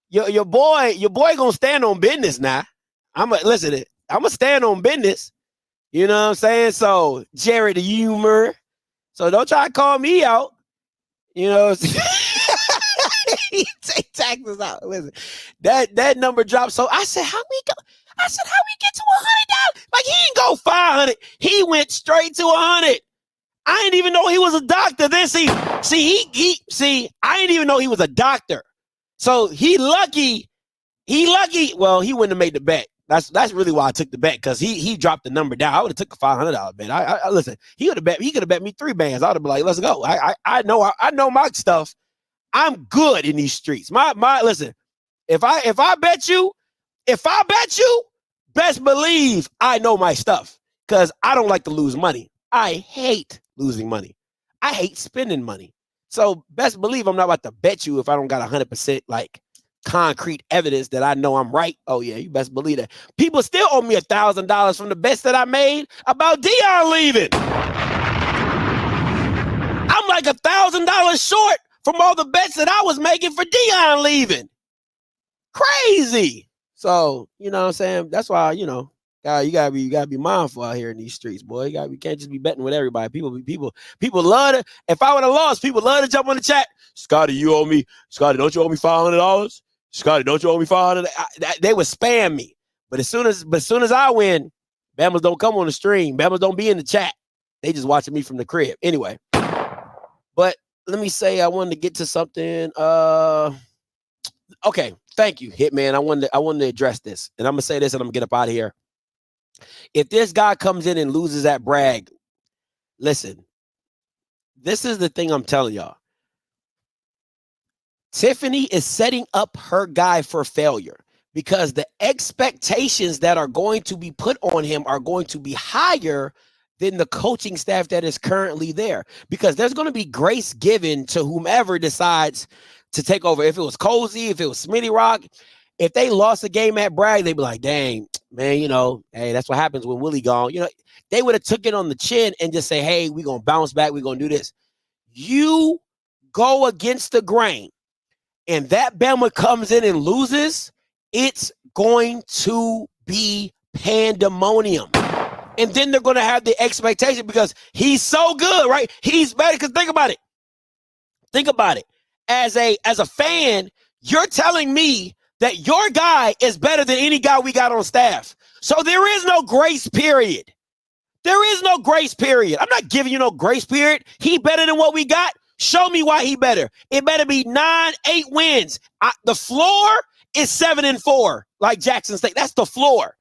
Your boy gonna stand on business now. I'm gonna stand on business. You know what I'm saying? So Jared Humor. So don't try to call me out. You know, take taxes out. Listen, that number dropped. So I said, how we get to $100? Like, he didn't go 500. He went straight to 100. I didn't even know he was a doctor. Then see, I didn't even know he was a doctor. So he lucky. Well, he wouldn't have made the bet. That's really why I took the bet, because he dropped the number down. I would have took a $500 bet. I listen. He could have bet me 3 bands. I would have been like, let's go. I know my stuff. I'm good in these streets. Listen. If I bet you, best believe I know my stuff, because I don't like to lose money. I hate losing money. I hate spending money. So best believe I'm not about to bet you if I don't got 100% like concrete evidence that I know I'm right. Oh yeah, you best believe that. People still owe me $1,000 from the bets that I made about Dion leaving. like $1,000 short from all the bets that I was making for Dion leaving. Crazy. So, you know what I'm saying? That's why, you know, you gotta be mindful out here in these streets, boy. You can't just be betting with everybody. People love to. If I would have lost, people love to jump on the chat. Scotty, you owe me. Scotty, don't you owe me $500? Scotty, don't you owe me $500? They would spam me. But as soon as I win, Bammers don't come on the stream. Bammers don't be in the chat. They just watching me from the crib. Anyway, but let me say I wanted to get to something. Okay, thank you, Hitman. I wanted to address this, and I'm gonna say this, and I'm gonna get up out of here. If this guy comes in and loses at Bragg, listen, this is the thing I'm telling y'all. Tiffany is setting up her guy for failure because the expectations that are going to be put on him are going to be higher than the coaching staff that is currently there, because there's going to be grace given to whomever decides to take over. If it was Cozy, if it was Smitty Rock, if they lost a game at Bragg, they'd be like, dang, man, you know, hey, that's what happens when Willie gone. You know, they would have took it on the chin and just say, hey, we're going to bounce back. We're going to do this. You go against the grain and that Bama comes in and loses, it's going to be pandemonium. And then they're going to have the expectation because he's so good, right? He's better. Because think about it. Think about it. As a fan, you're telling me that your guy is better than any guy we got on staff. So there is no grace period. There is no grace period. I'm not giving you no grace period. He better than what we got. Show me why he better. It better be 9-8 wins. The floor is 7-4, like Jackson State. That's the floor.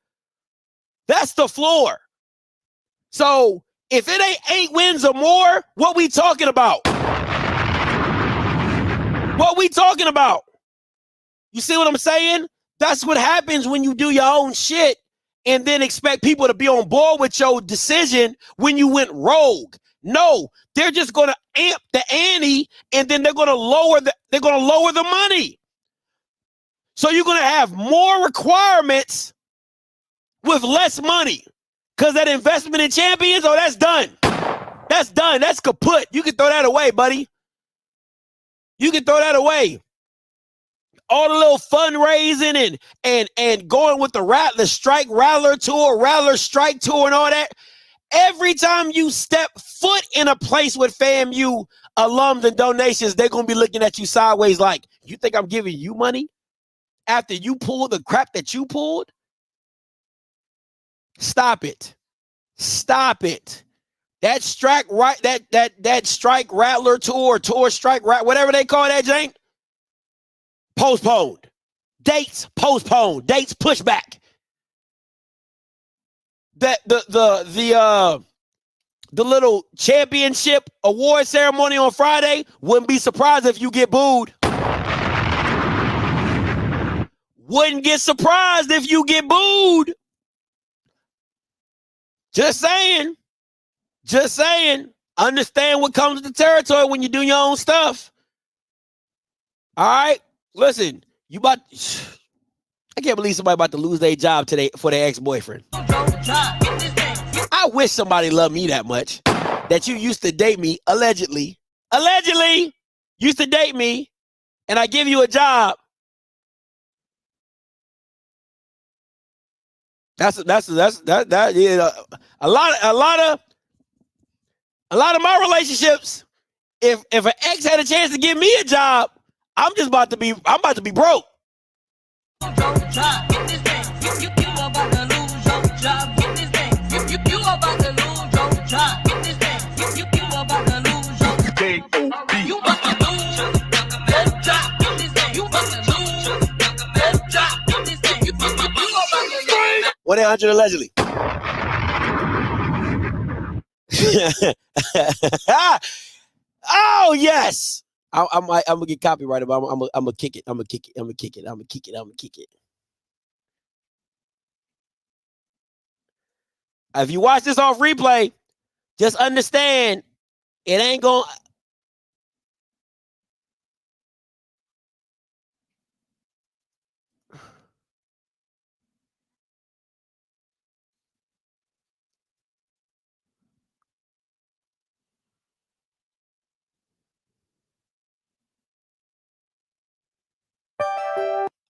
That's the floor. So if it ain't 8 wins or more, what we talking about? What we talking about? You see what I'm saying? That's what happens when you do your own shit and then expect people to be on board with your decision when you went rogue. No, they're just going to amp the ante and then they're going to lower the money. So you're going to have more requirements with less money. Because that investment in champions, that's done. That's done. That's kaput. You can throw that away, buddy. You can throw that away. All the little fundraising and going with the Strike Rattler Tour, Rattler Strike Tour and all that. Every time you step foot in a place with FAMU alums and donations, they're going to be looking at you sideways like, you think I'm giving you money after you pulled the crap that you pulled? Stop it. Stop it. That strike Rattler Tour strike whatever they call that, Jane, postponed. Dates postponed. Dates pushed back. That the little championship award ceremony on Friday, wouldn't be surprised if you get booed. Wouldn't get surprised if you get booed. Just saying. Just saying. Understand what comes with the territory when you do your own stuff. All right? Listen, I can't believe somebody about to lose their job today for their ex-boyfriend. I wish somebody loved me that much. That you used to date me, allegedly, used to date me, and I give you a job. That's yeah, a lot of my relationships. If an ex had a chance to give me a job, I'm about to be broke. What 800 allegedly? Oh yes. I'm gonna get copyrighted, but I'm gonna kick it. I'm gonna kick it. If you watch this off replay, just understand it ain't gonna.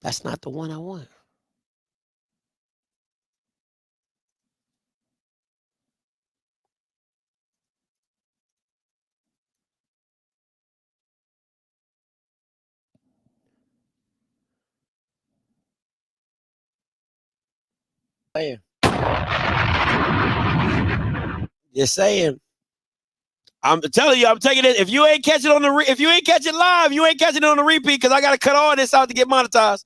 That's not the one I want. Just saying. I'm telling you, I'm taking it. If you ain't catching on if you ain't catching live, you ain't catching it on the repeat because I gotta cut all this out to get monetized.